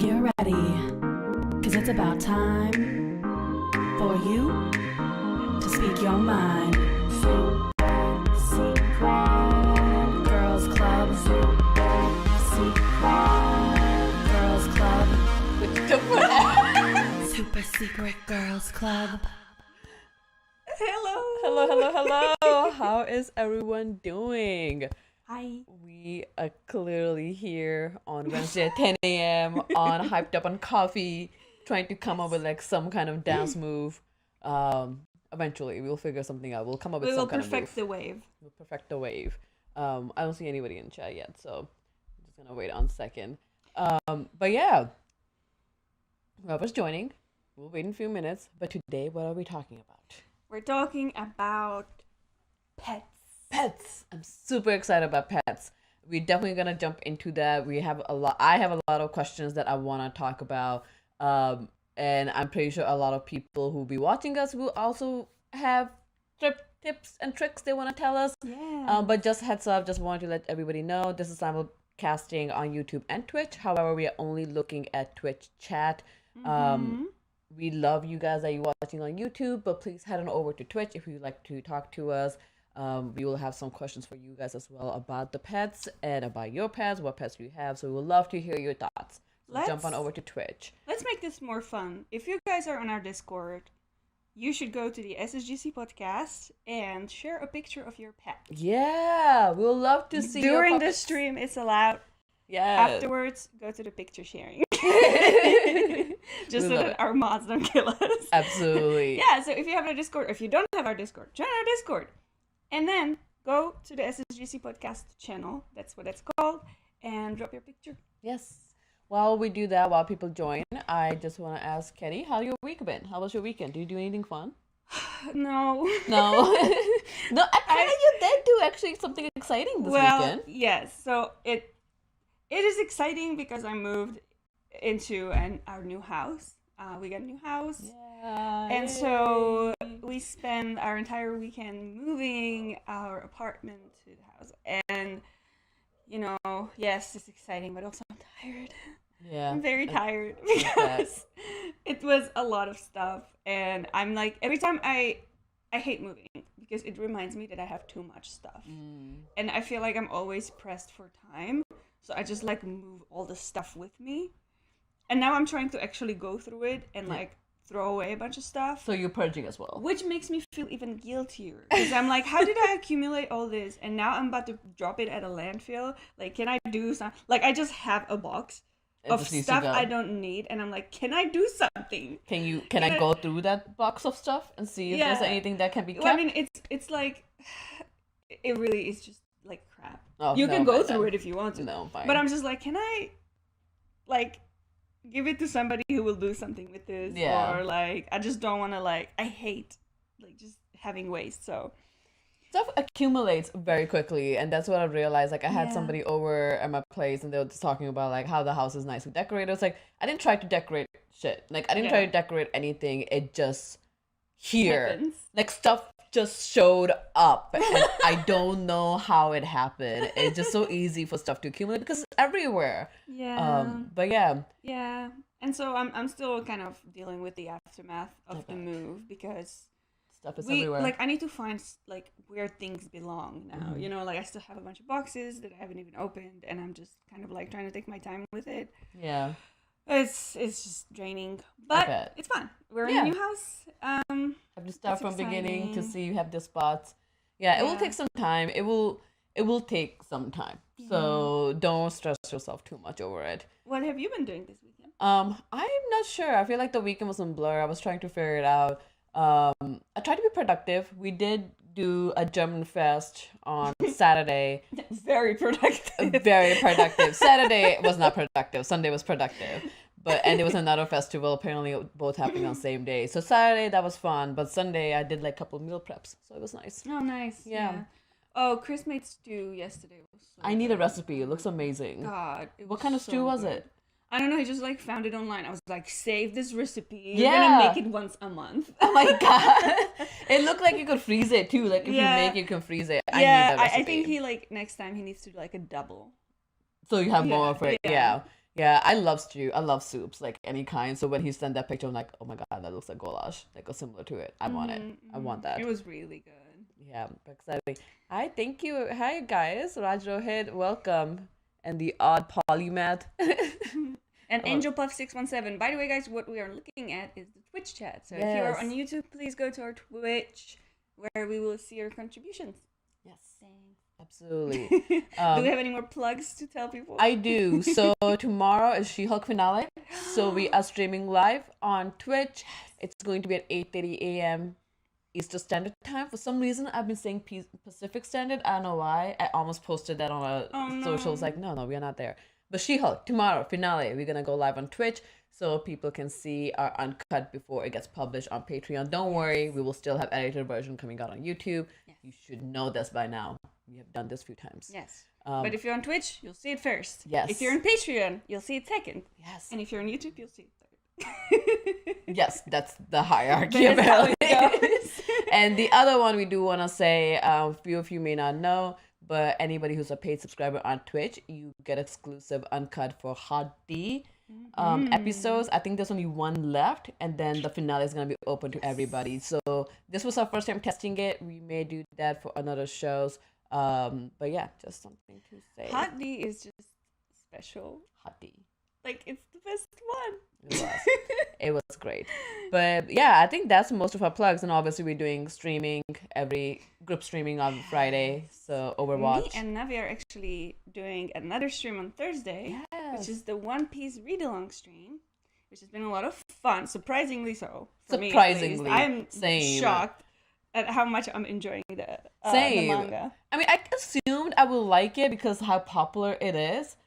Get ready, cause it's about time for you to speak your mind. Secret Girls Club. Secret Girls Club. Super Secret Girls Club. Hello. How is everyone doing? Hi. We are clearly here on Wednesday at 10 a.m. on hyped up on coffee, trying to come up with like some kind of dance move. Eventually, we'll figure something out. We'll come up with some kind of move. We'll perfect the wave. I don't see anybody in chat yet, so I'm just gonna wait on a second. But yeah, whoever's joining, we'll wait in a few minutes. But today, what are we talking about? We're talking about pets. Pets. I'm super excited about pets. We're definitely gonna jump into that. I have a lot of questions that I want to talk about. And I'm pretty sure a lot of people who'll be watching us will also have tips and tricks they want to tell us. Yeah. But just heads up, just wanted to let everybody know this is simulcasting on YouTube and Twitch. However, we are only looking at Twitch chat. We love you guys that you're watching on YouTube, but please head on over to Twitch if you'd like to talk to us. We will have some questions for you guys as well about the pets and about your pets, what pets you have. So we would love to hear your thoughts. So jump on over to Twitch. Let's make this more fun. If you guys are on our Discord, you should go to the SSGC podcast and share a picture of your pet. Yeah, we'll love to see during the stream. It's allowed. Yeah. Afterwards, go to the picture sharing. Just so that our mods don't kill us. Absolutely. Yeah, so if you have a Discord, or if you don't have our Discord, join our Discord. And then go to the SSGC podcast channel, that's what it's called, and drop your picture. Yes. While we do that, while people join, I just want to ask Kenny, how your week been? How was your weekend? Did you do anything fun? No. No, you did do actually something exciting this weekend. Well, yes. So it is exciting because I moved into our new house. We got a new house. Yeah. And so we spent our entire weekend moving our apartment to the house. And, yes, it's exciting, but also I'm tired. Yeah. I'm very tired because it was a lot of stuff. And I'm like, every time I hate moving because it reminds me that I have too much stuff. And I feel like I'm always pressed for time. So I just like move all the stuff with me. And now I'm trying to actually go through it and like throw away a bunch of stuff. So you're purging as well. Which makes me feel even guiltier. Because I'm like, how did I accumulate all this? And now I'm about to drop it at a landfill. Like, can I do something? Like, I just have a box of stuff I don't need. And I'm like, can I do something? Can I go through that box of stuff and see if there's anything that can be kept? Well, I mean, it's like, it really is just like crap. Oh, you can go through it if you want to. No, fine. But I'm just like, can I, like, give it to somebody who will do something with this? Yeah. Or like, I just don't want to I hate like just having waste. So stuff accumulates very quickly, and that's what I realized. Like I had somebody over at my place and they were just talking about like how the house is nicely decorated. I was like, I didn't try to decorate shit. Like I didn't try to decorate anything. It just happens. Like stuff just showed up and I don't know how it happened. It's just so easy for stuff to accumulate because it's everywhere. But yeah, and so I'm still kind of dealing with the aftermath of the move because stuff is everywhere. Like I need to find like where things belong now. Like I still have a bunch of boxes that I haven't even opened and I'm just kind of like trying to take my time with it. It's just draining, but it's fun. We're in a new house. Have to start from beginning to see you have the spots. It will take some time. It will take some time. So don't stress yourself too much over it. What have you been doing this weekend? I'm not sure. I feel like the weekend was a blur. I was trying to figure it out. I tried to be productive. We did do a German fest on Saturday. Very productive. Very productive. Saturday was not productive. Sunday was productive. And there was another festival, apparently both happening on the same day. So Saturday, that was fun. But Sunday, I did like a couple meal preps. So it was nice. Oh, nice. Yeah. Oh, Chris made stew yesterday. Was so I need a recipe. It looks amazing. God. What kind of stew was it? I don't know. I just like found it online. I was like, save this recipe. You're gonna make it once a month. Oh my god. It looked like you could freeze it too. Like if you make it, you can freeze it. I need that recipe. I think he next time he needs to do like a double. So you have more for it. Yeah. Yeah, I love stew. I love soups, like any kind. So when he sent that picture, I'm like, oh my god, that looks like goulash, like or similar to it. I want it. I want that. It was really good. Yeah, exciting. Hi, thank you. Hi, guys. Raj Rohit, welcome. And the odd polymath. And Angel Puff 617. By the way, guys, what we are looking at is the Twitch chat. So if you are on YouTube, please go to our Twitch, where we will see your contributions. Yes. Thanks. Absolutely. Do we have any more plugs to tell people? I do. So tomorrow is She-Hulk finale. So we are streaming live on Twitch. It's going to be at 8:30 a.m. Eastern Standard Time. For some reason, I've been saying Pacific Standard. I don't know why. I almost posted that on our socials. Like, no, we are not there. But She-Hulk, tomorrow, finale. We're going to go live on Twitch so people can see our uncut before it gets published on Patreon. Don't worry. We will still have edited version coming out on YouTube. Yes. You should know this by now. We have done this a few times. Yes. But if you're on Twitch, you'll see it first. Yes. If you're on Patreon, you'll see it second. Yes. And if you're on YouTube, you'll see it third. Yes, that's the hierarchy apparently. And the other one we do want to say, a few of you may not know, but anybody who's a paid subscriber on Twitch, you get exclusive uncut for Hot D episodes. I think there's only one left, and then the finale is going to be open to everybody. So this was our first time testing it. We may do that for another shows. But yeah, just something to say. Hot D is just special. Hot D. Like, it's the best one. It was. It was great. But yeah, I think that's most of our plugs. And obviously we're doing streaming, every group streaming on Friday. So Overwatch. Me and Navi are actually doing another stream on Thursday, which is the One Piece read-along stream, which has been a lot of fun, surprisingly so. Surprisingly. I'm Same. shocked at how much I'm enjoying the manga. I mean, I assumed I would like it because how popular it is.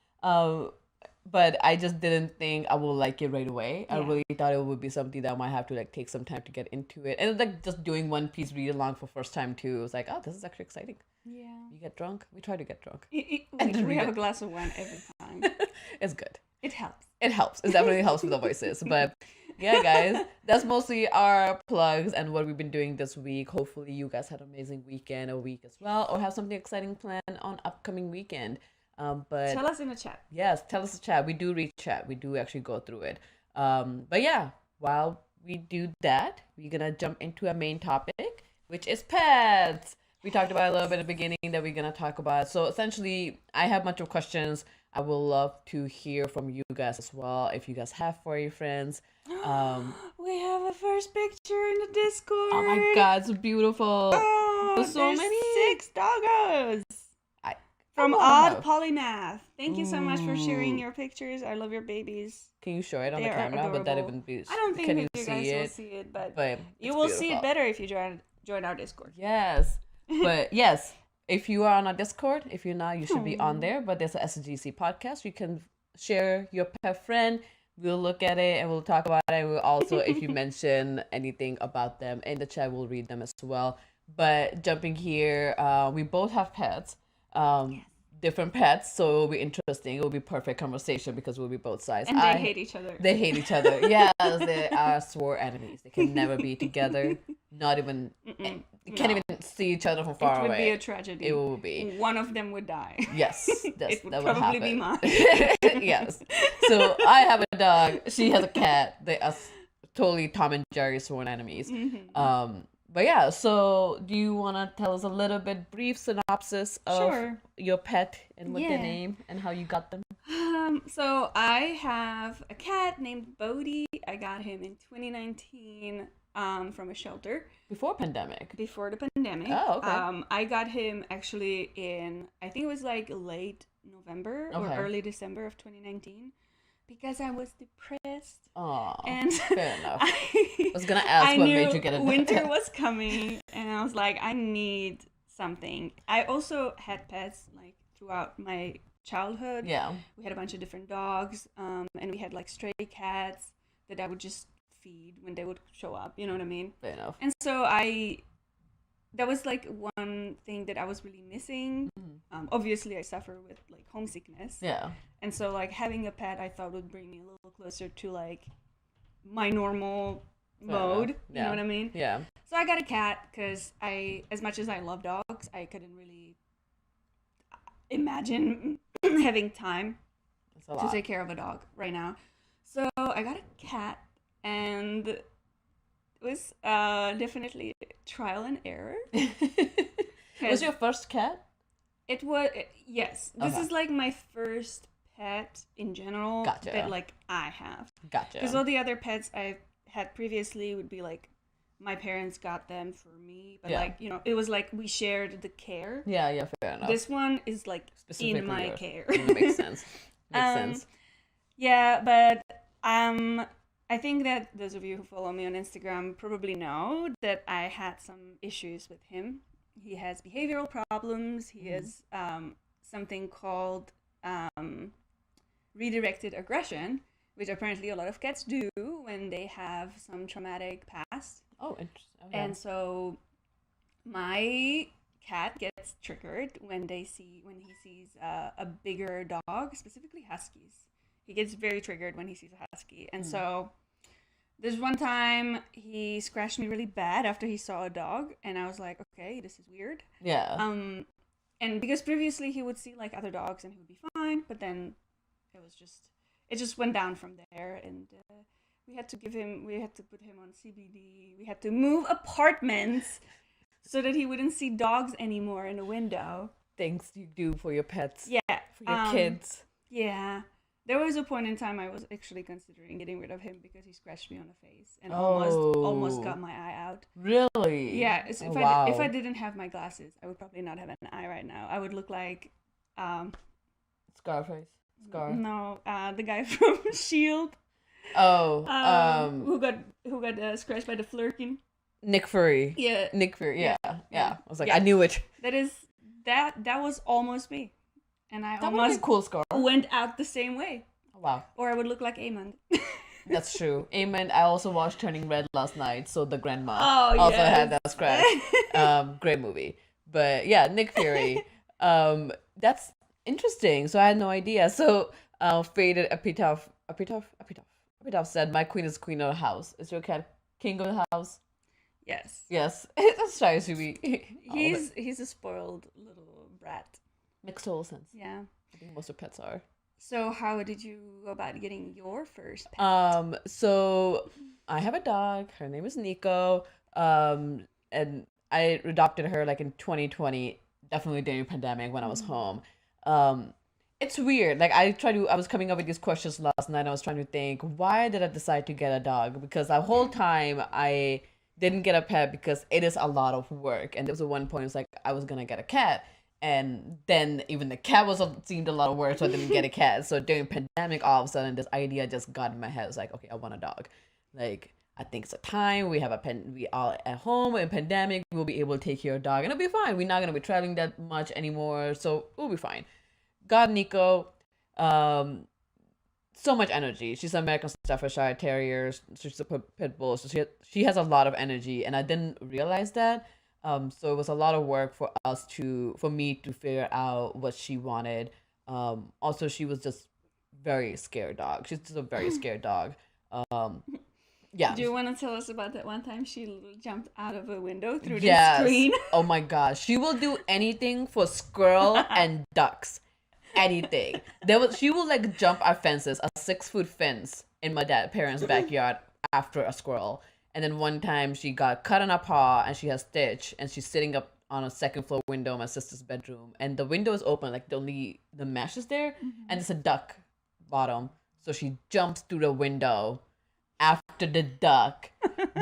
But I just didn't think I would like it right away. Yeah. I really thought it would be something that I might have to like take some time to get into it. And like just doing One Piece read along for first time too. It was like, oh, this is actually exciting. Yeah. You get drunk? We try to get drunk. We have a glass of wine every time. It's good. It helps. It helps. It definitely helps with the voices. But yeah, guys, that's mostly our plugs and what we've been doing this week. Hopefully you guys had an amazing weekend or week as well, or have something exciting planned on upcoming weekend. But tell us in the chat. Yes, tell us in the chat. We do read chat. We do actually go through it. But yeah, while we do that, we're gonna jump into our main topic, which is pets. We talked about a little bit at the beginning that we're gonna talk about. So essentially, I have a bunch of questions. I would love to hear from you guys as well. If you guys have furry friends. We have a first picture in the Discord. Oh my god, it's beautiful. Oh, there's so many. 6 doggos. From Odd Polymath. Thank you so much for sharing your pictures. I love your babies. Can you show it on the camera? Adorable. Would that even be? I don't think can you see guys it? will see it, but you will beautiful. see it better if you join our Discord. Yes, but yes, if you are on our Discord, if you're not, you should be on there. But there's a SGC podcast. You can share your pet friend. We'll look at it and we'll talk about it. And we'll also, if you mention anything about them in the chat, we'll read them as well. But jumping here, we both have pets. Yes. Different pets, so it will be interesting. It will be perfect conversation because we'll be both sides. And they hate each other. They hate each other. Yes, they are swore enemies. They can never be together. Not even. They can't even see each other from far away. It would be a tragedy. It will be. One of them would die. Yes, it would that probably would happen. be mine. Yes. So I have a dog. She has a cat. They are totally Tom and Jerry sworn enemies. But yeah, so do you want to tell us a little bit brief synopsis of your pet and what their name and how you got them? So I have a cat named Bodhi. I got him in 2019 from a shelter. Before pandemic? Before the pandemic. Oh, okay. I got him actually in, I think it was like late November or early December of 2019. Because I was depressed. Oh, and fair enough. I was gonna ask what made you get it. Winter was coming, and I was like, I need something. I also had pets like throughout my childhood. Yeah, we had a bunch of different dogs, and we had like stray cats that I would just feed when they would show up. You know what I mean? Fair enough. And so that was like one thing that I was really missing. Obviously, I suffer with like homesickness. Yeah. And so like having a pet, I thought would bring me a little closer to like my normal mode. You know what I mean? Yeah. So I got a cat because as much as I love dogs, I couldn't really imagine having time to take care of a dog right now. So I got a cat, and it was definitely trial and error. Was your first cat? It was, yes. This Okay. is like my first pet in general Gotcha. that like I have. Gotcha. Because all the other pets I had previously would be like my parents got them for me, but like, you know, it was like we shared the care. Yeah, fair enough. This one is like Specifically in my yours. care. Makes sense. Makes sense. Yeah, but I think that those of you who follow me on Instagram probably know that I had some issues with him. He has behavioral problems. He has something called redirected aggression, which apparently a lot of cats do when they have some traumatic past. Oh, interesting. Okay. And so my cat gets triggered when he sees a bigger dog, specifically huskies. He gets very triggered when he sees a husky. And so there's one time he scratched me really bad after he saw a dog, and I was like, okay, this is weird. Yeah. And because previously he would see like other dogs and he would be fine, but then it just went down from there, and we had to put him on CBD. We had to move apartments so that he wouldn't see dogs anymore in the window. Things you do for your pets. Yeah. For your kids. Yeah. There was a point in time I was actually considering getting rid of him because he scratched me on the face and Oh. almost got my eye out. Really? Yeah. Oh, If I didn't have my glasses, I would probably not have an eye right now. I would look like Scarface. Scar. No, the guy from Shield. Oh. Who got scratched by the flirkin. Nick Fury. Yeah. Nick Fury. Yeah. I was like, Yeah. I knew it. That was almost me, and I That would almost be a cool scar. went out the same way. Oh, wow. Or I would look like Amon. That's true. Amen. I also watched Turning Red last night, so the grandma Oh, had that scratch. Great movie. But yeah, Nick Fury. That's interesting. So I had no idea. So faded epitaph said, "My queen is queen of the house. Is your cat king of the house?" Yes. Yes. That's tries to be. He's a spoiled little brat. Makes total sense. Yeah. I think most of pets are. So how did you go about getting your first pet? So I have a dog. Her name is Nico. And I adopted her like in 2020, definitely during the pandemic when I was home. It's weird. Like I was coming up with these questions last night. I was trying to think, why did I decide to get a dog? Because the whole time I didn't get a pet because it is a lot of work. And there was one point, it was like I was gonna get a cat. And then even the cat seemed a lot of work, so I didn't get a cat. So during pandemic, all of a sudden, this idea just got in my head. It was like, okay, I want a dog. Like, I think it's a time. We all at home in pandemic. We'll be able to take care of a dog, and it'll be fine. We're not gonna be traveling that much anymore, so we'll be fine. Got Nico. So much energy. She's an American Staffordshire Terrier. She's a pit bull. So she has a lot of energy, and I didn't realize that. So it was a lot of work for me to figure out what she wanted. Also, she was just very scared dog. She's just a very scared dog. Yeah. Do you want to tell us about that one time she jumped out of a window through the Yes. screen? Oh my gosh. She will do anything for squirrel and ducks. Anything. She will like jump our fences, a 6-foot fence in my parents' backyard after a squirrel. And then one time she got cut on her paw and she has stitch and she's sitting up on a second floor window in my sister's bedroom. And the window is open, like the mesh is there, and it's a duck bottom. So she jumps through the window after the duck,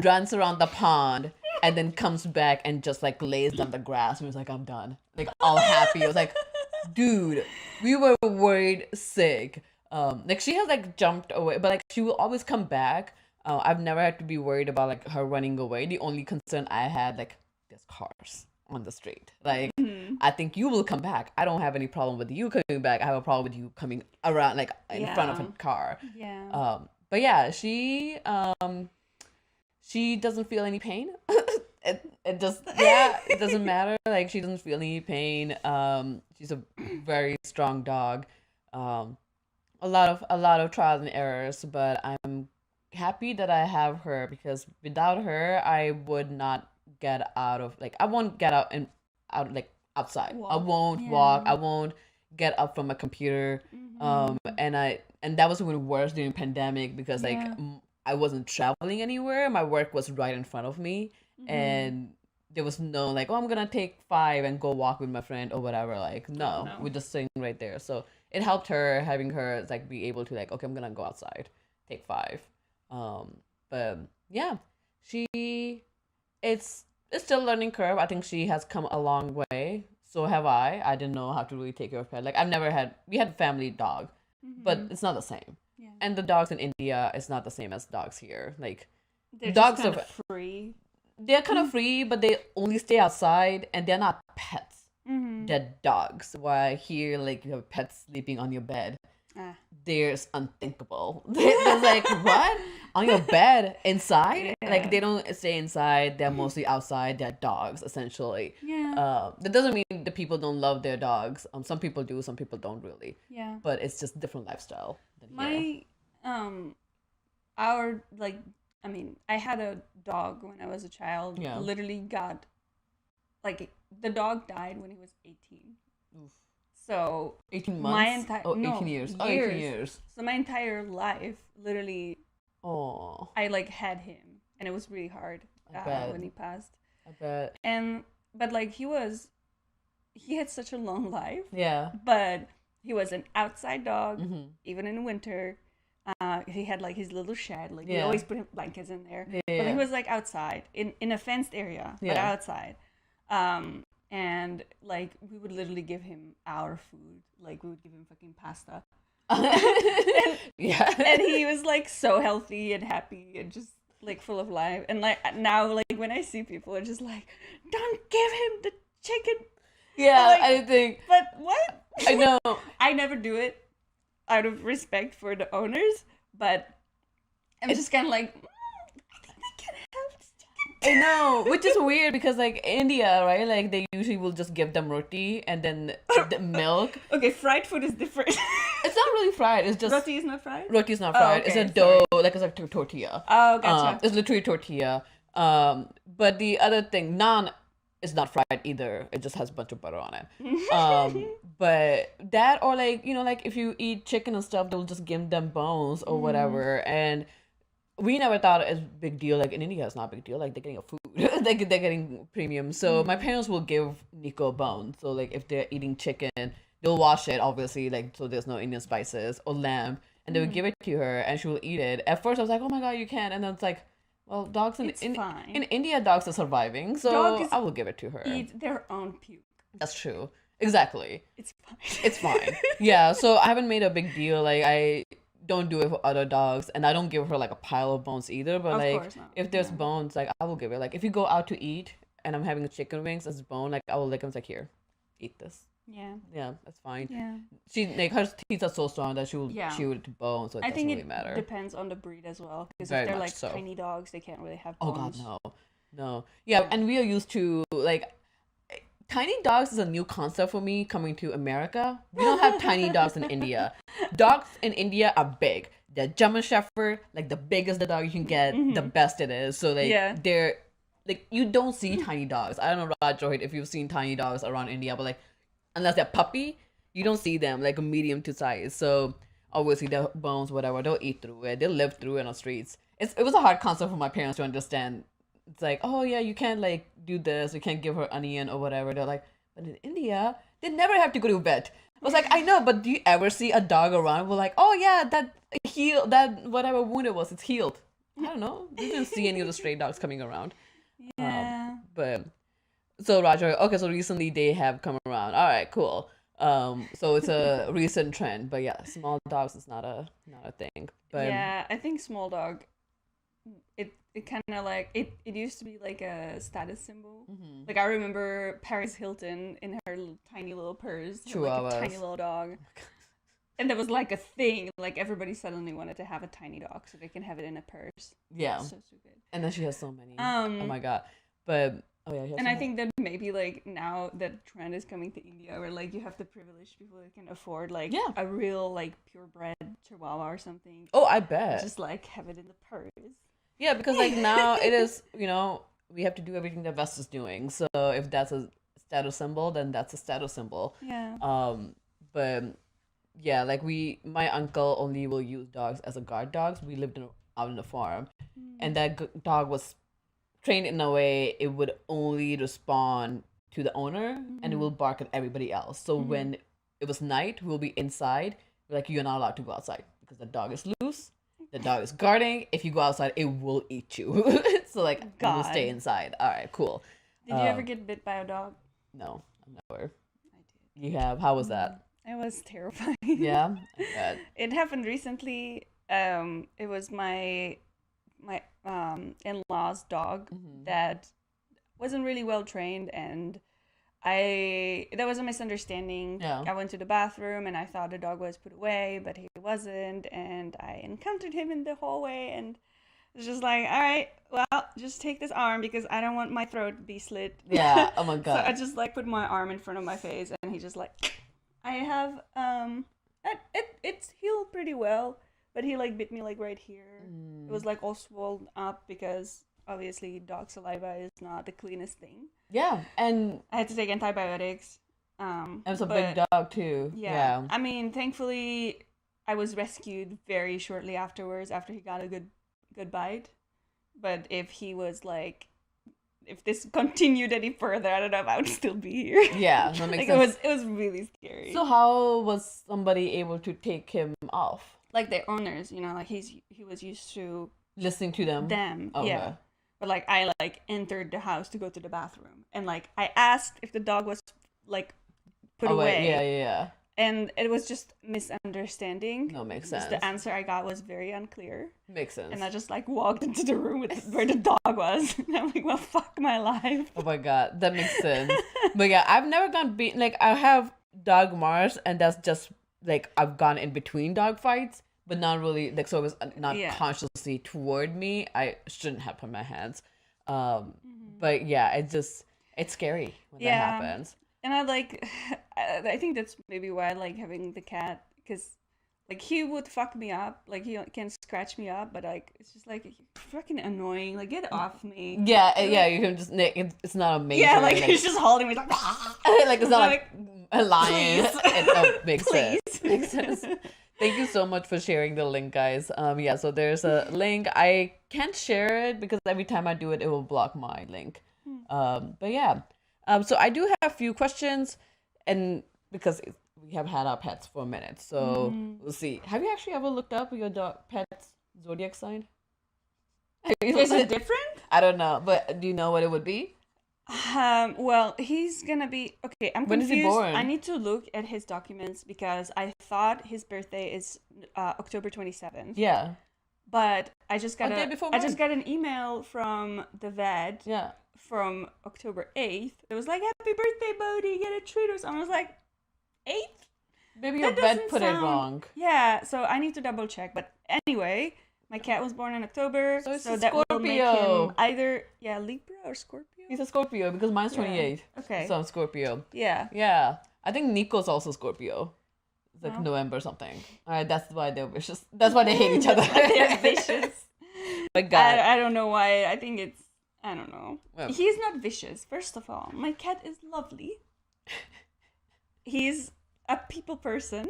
runs around the pond, and then comes back and just like lays on the grass and was like, I'm done. Like all happy. I was like, dude, we were worried sick. Like she has like jumped away, but like she will always come back. I've never had to be worried about like her running away. The only concern I had, like, there's cars on the street. Like, I think you will come back. I don't have any problem with you coming back. I have a problem with you coming around, like, in front of a car. Yeah. But yeah, she doesn't feel any pain. It doesn't matter. Like, she doesn't feel any pain. She's a very strong dog. A lot of trials and errors, but I'm happy that I have her because without her I would not get out of, like, I won't get out like outside. I won't walk. I won't get up from a computer. And that was even worse during pandemic because like I wasn't traveling anywhere. My work was right in front of me, and there was no like, oh, I'm gonna take 5 and go walk with my friend or whatever. Like, no, we're just sitting right there. So it helped her having her like be able to like, okay, I'm gonna go outside, take 5. But yeah, it's still learning curve. I think she has come a long way. So have I. I didn't know how to really take care of pet. Like we had a family dog, but it's not the same. Yeah. And the dogs in India is not the same as dogs here. Like they're dogs are free. They're kind of free, but they only stay outside and they're not pets. They're dogs. While here, like you have pets sleeping on your bed. There's unthinkable. There's like, what? On your bed? Inside? Yeah. Like they don't stay inside. They're mostly outside. They're dogs, essentially. Yeah. That doesn't mean the people don't love their dogs. Some people do, some people don't really. Yeah. But it's just different lifestyle than here. I had a dog when I was a child. Yeah. Literally got, like, the dog died when he was 18. Oof. So 18 months? 18 years. Oh, 18 years. So my entire life, literally, I like had him, and it was really hard when he passed. I bet. But like he had such a long life. Yeah. But he was an outside dog, even in winter. He had like his little shed, like we always put blankets in there. Yeah. But he was like outside in a fenced area, but outside. And like we would literally give him our food, like we would give him fucking pasta. And he was like so healthy and happy and just like full of life. And like now, like when I see people, are just like, don't give him the chicken. Yeah, like, I think. But what? I know. I never do it out of respect for the owners, but I'm just kind of like, I think they can have this chicken. I know, which is weird because like India, right? Like they usually will just give them roti and then the milk. Okay, fried food is different. It's not really fried. It's just roti is not fried. Roti is not fried. Okay, it's a dough, like it's like a tortilla. Oh, gotcha. It's literally tortilla. But the other thing, naan is not fried either. It just has a bunch of butter on it. But that, or like, you know, like if you eat chicken and stuff, they'll just give them bones or whatever. And we never thought it was a big deal. Like in India, it's not a big deal. Like they're getting a food. They're getting premium. So my parents will give Nico bones. So like if they're eating chicken, they'll wash it, obviously, like so there's no Indian spices, or lamb, and they would give it to her and she will eat it. At first I was like, oh my god, you can't. And then it's like, well, dogs in India, dogs are surviving, so I will give it to her. Eat their own puke. That's true. Exactly. It's fine. It's fine. Yeah, so I haven't made a big deal. Like I don't do it for other dogs, and I don't give her like a pile of bones either. But like if there's bones, like I will give it. Like if you go out to eat and I'm having chicken wings as bone, like I will lick them. It's like, here, eat this. Yeah, that's fine. Yeah, she like her teeth are so strong that she will chew it to bone, so it doesn't really matter. I think it depends on the breed as well, because if they're like tiny dogs, they can't really have bones. Oh god, no. Yeah, and we are used to like tiny dogs is a new concept for me coming to America. We don't have tiny dogs in India. Dogs in India are big. They're German Shepherd, like the biggest the dog you can get, the best it is. So like they're like, you don't see tiny dogs. I don't know, Raj, Rohit, if you've seen tiny dogs around India, but like unless they're puppy, you don't see them like a medium to size. So obviously the bones, whatever, they'll eat through it. They'll live through it on the streets. It was a hard concept for my parents to understand. It's like, oh yeah, you can't like do this. You can't give her onion or whatever. They're like, but in India, they never have to go to a vet. I was like, I know, but do you ever see a dog around? We're like, oh yeah, that whatever wound it was, it's healed. I don't know. We didn't see any of the stray dogs coming around. Yeah. But so Roger, okay, so recently they have come around. All right, cool. So it's a recent trend, but yeah, small dogs is not a thing. But yeah, I think small dog, it kind of like it used to be like a status symbol. Like I remember Paris Hilton in her tiny little purse, like a tiny little dog. And there was like a thing, like everybody suddenly wanted to have a tiny dog so they can have it in a purse. Yeah. So stupid. And then she has so many. Oh my god. But and I think that maybe like now that trend is coming to India, where like you have the privileged people that can afford like a real like purebred Chihuahua or something. Oh, I bet. Just like have it in the purse. Yeah, because like now it is, you know, we have to do everything the West is doing. So if that's a status symbol, then that's a status symbol. Yeah. But yeah, like my uncle only will use dogs as a guard dogs. We lived out in the farm, and that dog was trained in a way it would only respond to the owner, and it will bark at everybody else. So when it was night, we'll be inside. Like, you're not allowed to go outside because the dog is loose. The dog is guarding. If you go outside, it will eat you. So like, you will stay inside. All right, cool. Did you ever get bit by a dog? No, never. I did. You have? How was that? It was terrifying. Yeah. It happened recently. It was my in-laws' dog that wasn't really well trained, and there was a misunderstanding. Yeah. I went to the bathroom and I thought the dog was put away, but he wasn't, and I encountered him in the hallway, and it was just like, all right, well, just take this arm because I don't want my throat to be slit. Yeah. Oh my god. So I just like put my arm in front of my face, and he just like, I have it's healed pretty well, but he like bit me like right here. It was like all swollen up because obviously dog saliva is not the cleanest thing. Yeah, and I had to take antibiotics. It was a big dog too. Yeah. I mean, thankfully, I was rescued very shortly afterwards after he got a good bite. But if this continued any further, I don't know if I would still be here. Yeah, that makes sense. It was really scary. So how was somebody able to take him off? Like the owners, like he was used to listening to them. Oh, yeah. But like I like entered the house to go to the bathroom, and like I asked if the dog was like put away. Yeah. And it was just misunderstanding. No, makes sense. The answer I got was very unclear. Makes sense. And I just like walked into the room where the dog was. And I'm like, well, fuck my life. Oh my god, that makes sense. But yeah, I've never gone like I have dog Mars, and that's just like I've gone in between dog fights, but not really like, so it was not consciously toward me. I shouldn't have put my hands. But yeah, it's scary when that happens. And I think that's maybe why I like having the cat, because like he would fuck me up, like he can scratch me up, but like it's just like fucking annoying, like get off me. Yeah, you can just it's not a major. Yeah, like he's just holding me like like it's not like a lion. It makes sense. Makes sense. Thank you so much for sharing the link, guys. Yeah, so there's a link. I can't share it because every time I do it, it will block my link. But yeah. So I do have a few questions, and because we have had our pets for a minute, so we'll see. Have you actually ever looked up your pet's zodiac sign? Is it different? I don't know, but do you know what it would be? Well, he's gonna be okay. I'm confused. When is he born? I need to look at his documents because I thought his birthday is October 27th. Yeah. But I just got an email from the vet. Yeah. From October 8th. It was like, happy birthday, Bodhi, get a treat or something. I was like, 8th? Maybe your vet put it wrong. Yeah, so I need to double check. But anyway, my cat was born in October. So it's that will make him either, Libra or Scorpio. He's a Scorpio because mine's 28. Okay. So I'm Scorpio. Yeah. Yeah. I think Nico's also Scorpio. It's like November or something. All right, that's why they're vicious. That's why they hate each other. They're vicious. My God. I don't know why. I think it's, I don't know. Well, he's not vicious, first of all. My cat is lovely. He's a people person.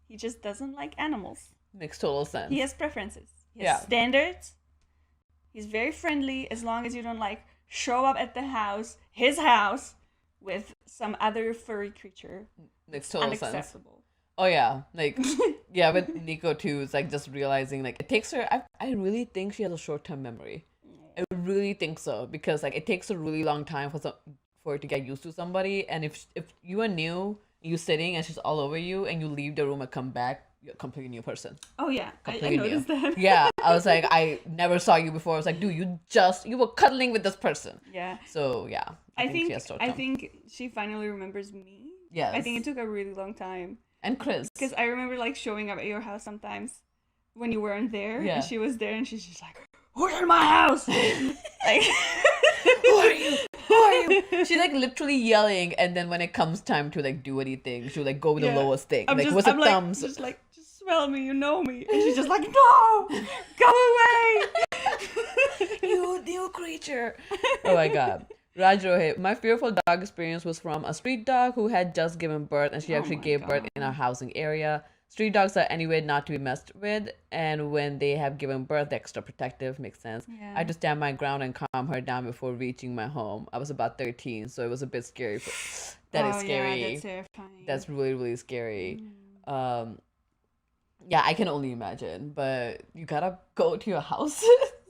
He just doesn't like animals. Makes total sense. He has preferences. He has standards. He's very friendly as long as you don't like show up at his house, with some other furry creature. Makes total unacceptable. Sense. Oh yeah, like yeah, with Nico too, it's like just realizing like it takes her. I really think she has a short-term memory. I really think so, because like it takes a really long time for her to get used to somebody, and if you are new, you sitting and she's all over you, and you leave the room and come back, you're a completely new person. Oh yeah, I noticed that. Yeah, I was like, I never saw you before. I was like, dude, you were cuddling with this person. Yeah. So yeah, I think she finally remembers me. Yeah. I think it took a really long time. And Chris. Because I remember like showing up at your house sometimes when you weren't there, and she was there, and she's just like, "Who's in my house?" Like, who are you? Who are you? She's like literally yelling, and then when it comes time to like do anything, she'll like go with the lowest thing. I'm what's the thumbs? Just like, just smell me, you know me. And she's just like, no, go away. You new creature. Oh my God. Raj, my fearful dog experience was from a street dog who had just given birth, and she actually gave birth in our housing area. Street dogs are anyway not to be messed with, and when they have given birth, they're extra protective. Makes sense. Yeah. I had to stand my ground and calm her down before reaching my home. I was about 13, so it was a bit scary. That is scary. Yeah, that's terrifying. That's really, really scary. Yeah, I can only imagine, but you gotta go to your house.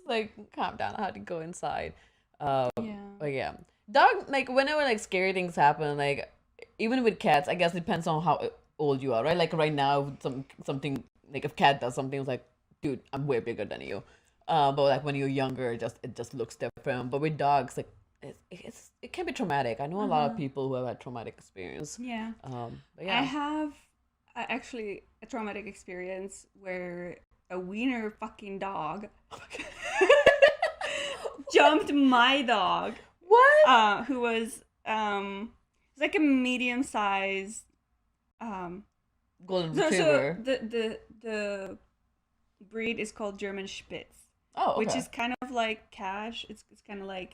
Like, calm down. I had to go inside. But yeah, dog, like, whenever like scary things happen, like even with cats, I guess it depends on how old you are, right? Like right now, something like if cat does something, it's like, dude, I'm way bigger than you. But like when you're younger, it just looks different. But with dogs, like it can be traumatic. I know a lot of people who have had traumatic experience. Yeah. But yeah. I have actually a traumatic experience where a wiener fucking dog jumped my dog. What? Who was it's like a medium size golden retriever. So the breed is called German Spitz. Oh, okay. Which is kind of like Cash. It's kind of like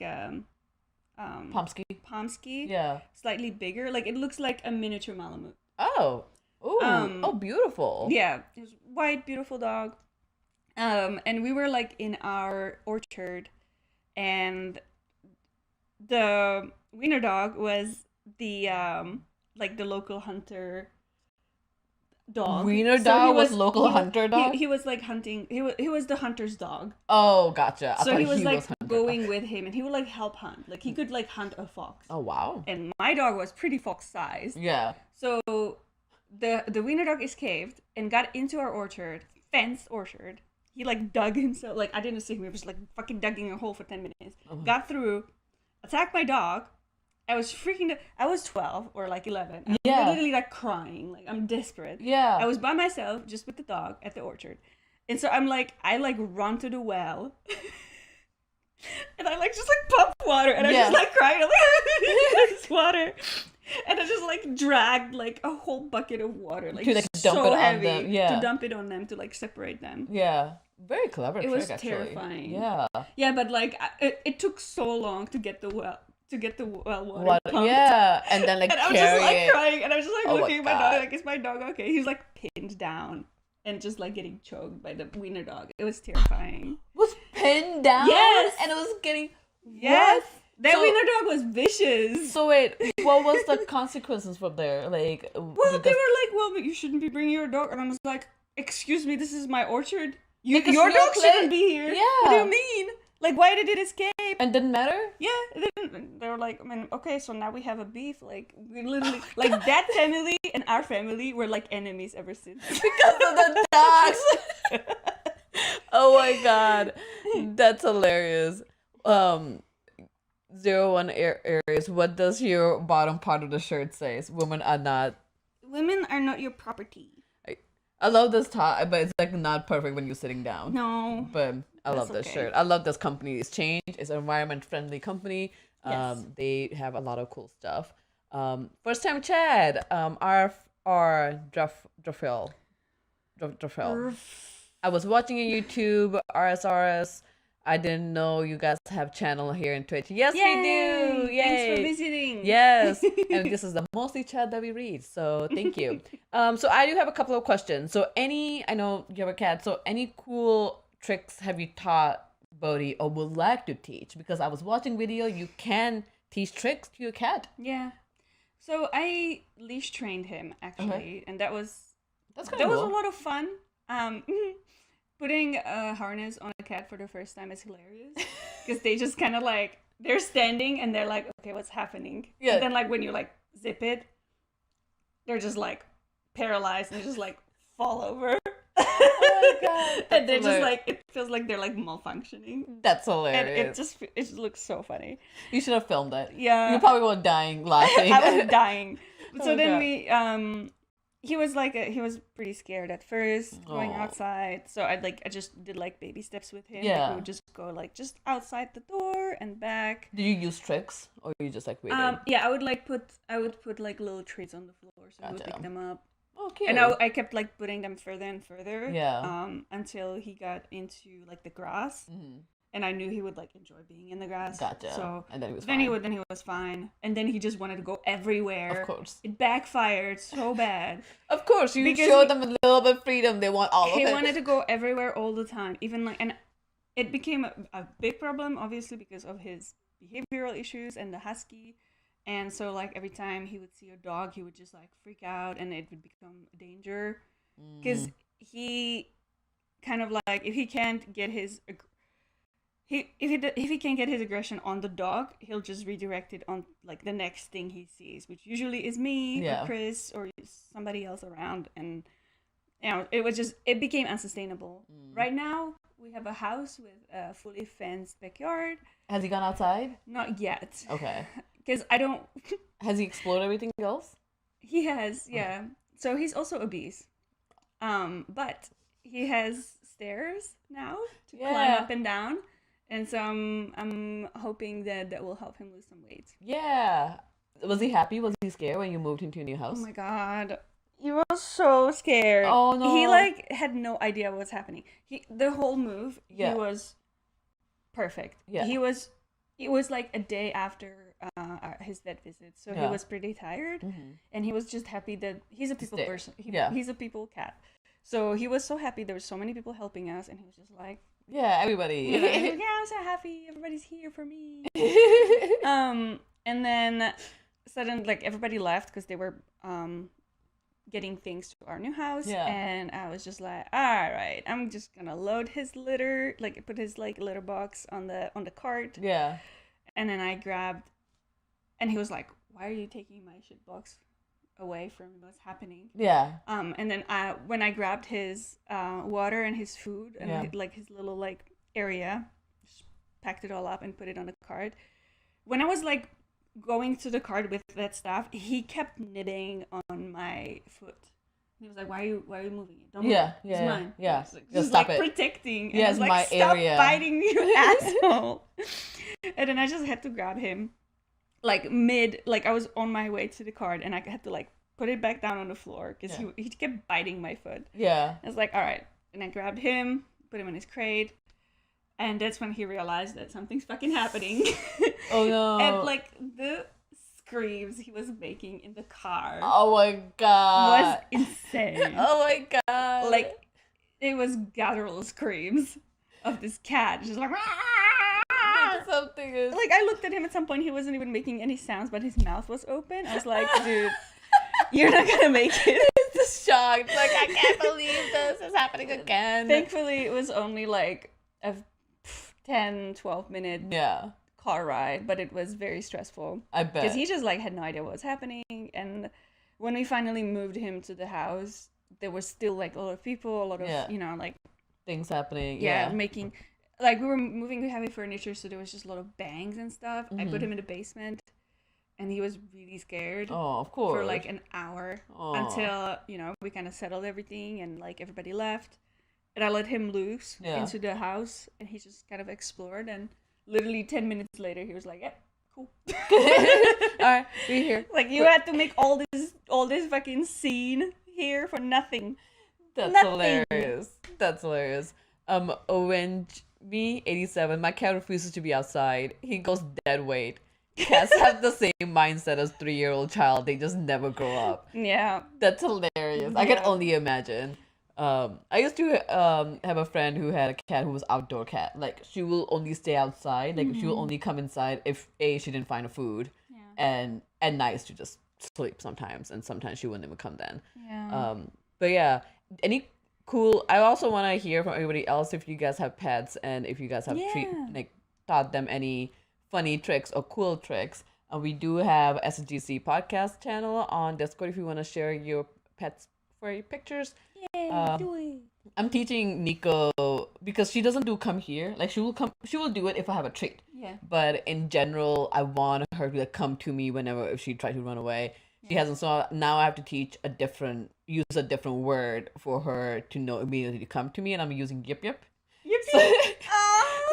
Pomsky. Yeah. Slightly bigger. Like it looks like a miniature Malamute. Oh. Ooh. Oh, beautiful. Yeah. It was white, beautiful dog. And we were like in our orchard, and the wiener dog was the like the local hunter dog. Wiener dog was local hunter dog? He was like hunting. He was the hunter's dog. Oh, gotcha. So he was like going with him, and he would like help hunt. Like he could like hunt a fox. Oh, wow. And my dog was pretty fox sized. Yeah. So the wiener dog escaped and got into our orchard, fenced orchard. He like dug himself. Like I didn't see him. He was like fucking digging a hole for 10 minutes. Got through, attacked my dog. I was freaking. I was 12 or like 11. I'm literally like crying. Like I'm desperate. Yeah. I was by myself, just with the dog at the orchard, and so I like run to the well, and I like just like pump water, and I just like crying. I'm like, this water, and I just like dragged like a whole bucket of water, like, to, like so dump it heavy, on them. Yeah. to dump it on them to like separate them. Yeah. Very clever. It was trick, terrifying. Yeah. Yeah, but like it took so long to get the well water pumped. Yeah, and then like and I was carry just like it. crying, and I was just like looking at my God. dog, like, is my dog okay? He's like pinned down and just like getting choked by the wiener dog. It was terrifying. Was pinned down? Yes! And it was getting... Yes! What? That wiener dog was vicious. So wait, what was the consequences from there? Like, well, they were like, well, but you shouldn't be bringing your dog. And I was like, excuse me, this is my orchard. Your dog shouldn't be here. Yeah. What do you mean? Like, why did it escape? And didn't matter? Yeah, it didn't. They were like, I mean, okay, so now we have a beef. Like, we literally, like, that family and our family were like enemies ever since. Because of the dogs. Oh my god, that's hilarious. 01 Aries, what does your bottom part of the shirt say? Women are not your property. I love this top, but it's like not perfect when you're sitting down. No. But I love this shirt. I love this company. It's Change. It's an environment friendly company. Yes. They have a lot of cool stuff. First time Chad. R Drafel. I was watching on YouTube, RSRS. I didn't know you guys have channel here in Twitch. Yes, Yay! we do. Yay! Thanks for visiting. Yes, and this is the mostly chat that we read. So thank you. So I do have a couple of questions. So I know you have a cat. So any cool tricks have you taught Bodhi or would like to teach? Because I was watching video, you can teach tricks to your cat. Yeah. So I leash trained him actually, and that was was a lot of fun. Putting a harness on a cat for the first time is hilarious because they just kind of like they're standing and they're like, okay, what's happening? Yeah. And then like when you like zip it, they're just like paralyzed and just like fall over. Oh my god! And they're just like it feels like they're like malfunctioning. That's hilarious. And it just looks so funny. You should have filmed it. Yeah. You probably were dying laughing. I was dying. So then God. we he was pretty scared at first going outside. So I just did like baby steps with him. Yeah. Like, we would just go like just outside the door and back. Did you use tricks or you just like waited? Yeah, I would put like little treats on the floor so he would pick them up. Oh, cute. And I kept like putting them further and further. Yeah. Until he got into like the grass. Mm-hmm. and I knew he would like enjoy being in the grass. Gotcha. So and then he was then fine. he was fine, and then he just wanted to go everywhere. Of course. It backfired so bad. Of course, you Because show them a little bit of freedom. They want all of it. He wanted to go everywhere all the time, even like, and it became a big problem, obviously, because of his behavioral issues and the husky. And so, like, every time he would see a dog, he would just like freak out, and it would become a danger. Because he kind of like, if he can't get his if he can't get his aggression on the dog, he'll just redirect it on like the next thing he sees, which usually is me or Chris or somebody else around. And you know, it became unsustainable. Right now we have a house with a fully fenced backyard. Has he gone outside? Not yet. Okay. Because I don't. Has he explored everything else? He has, yeah. So he's also obese. But he has stairs now to climb up and down. And so I'm hoping that will help him lose some weight. Yeah. Was he happy? Was he scared when you moved into a new house? Oh my God. He was so scared. Oh no. He like had no idea what was happening. The whole move, he was perfect. Yeah. It was like a day after his vet visit, so he was pretty tired, and he was just happy that he's a people person. He's a people cat. So he was so happy there were so many people helping us, and he was just like, yeah, everybody. You know, yeah, I'm so happy. Everybody's here for me. And then suddenly, like, everybody left because they were getting things to our new house. Yeah. And I was just like, all right, I'm just gonna load his litter, like put his like litter box on the cart. Yeah. And then I grabbed, and he was like, why are you taking my shit box away from what's happening? Yeah. And then when I grabbed his water and his food and like his little like area, just packed it all up and put it on the cart. When I was like going to the cart with that stuff, he kept knitting on my foot. He was like, why are you moving it? Don't move it. It's mine. Yeah. Just stop like it. protecting. Yeah, And I was it's like, my stop area. biting, you asshole. And then I just had to grab him like I was on my way to the cart, and I had to like put it back down on the floor because he kept biting my foot. Yeah. I was like, all right. And I grabbed him, put him in his crate, and that's when he realized that something's fucking happening. Oh no. And like the screams he was making in the car Oh my God. was insane. Oh my God. Like, it was guttural screams of this cat just like something is like I looked at him at some point, he wasn't even making any sounds, but his mouth was open. I was like, dude, you're not gonna make it. just shocked. Like, I can't believe this is happening again. Thankfully it was only like a 10-12 minute car ride, but it was very stressful. I bet. Because he just like had no idea what was happening. And when we finally moved him to the house, there was still like a lot of people, a lot of you know, like things happening. Making like we were moving heavy furniture, so there was just a lot of bangs and stuff. I put him in the basement, and he was really scared. Oh, of course. For like an hour until, you know, we kind of settled everything and like everybody left, and I let him loose into the house, and he just kind of explored. And literally 10 minutes later, he was like, "Yep, cool." All right, we're here. Like, you had to make all this fucking scene here for nothing. That's nothing. hilarious. That's hilarious. Owen me 87. My cat refuses to be outside. He goes dead weight. Cats have the same mindset as 3-year-old child. They just never grow up. Yeah. That's hilarious. I can only imagine. I used to have a friend who had a cat who was outdoor cat. Like, she will only stay outside. Like, she will only come inside if she didn't find a food. Yeah. And at night she just sleep sometimes, and sometimes she wouldn't even come then. Yeah. But yeah, any cool. I also want to hear from everybody else if you guys have pets and if you guys have taught them any funny tricks or cool tricks. We do have SGC podcast channel on Discord if you want to share your pets for your pictures. Do it. I'm teaching Nico because she doesn't do come here. Like, she will do it if I have a treat. Yeah. But in general, I want her to like come to me whenever if she tries to run away. She hasn't, so now I have to use a different word for her to know immediately to come to me, and I'm using yip yip. Yip So, yip.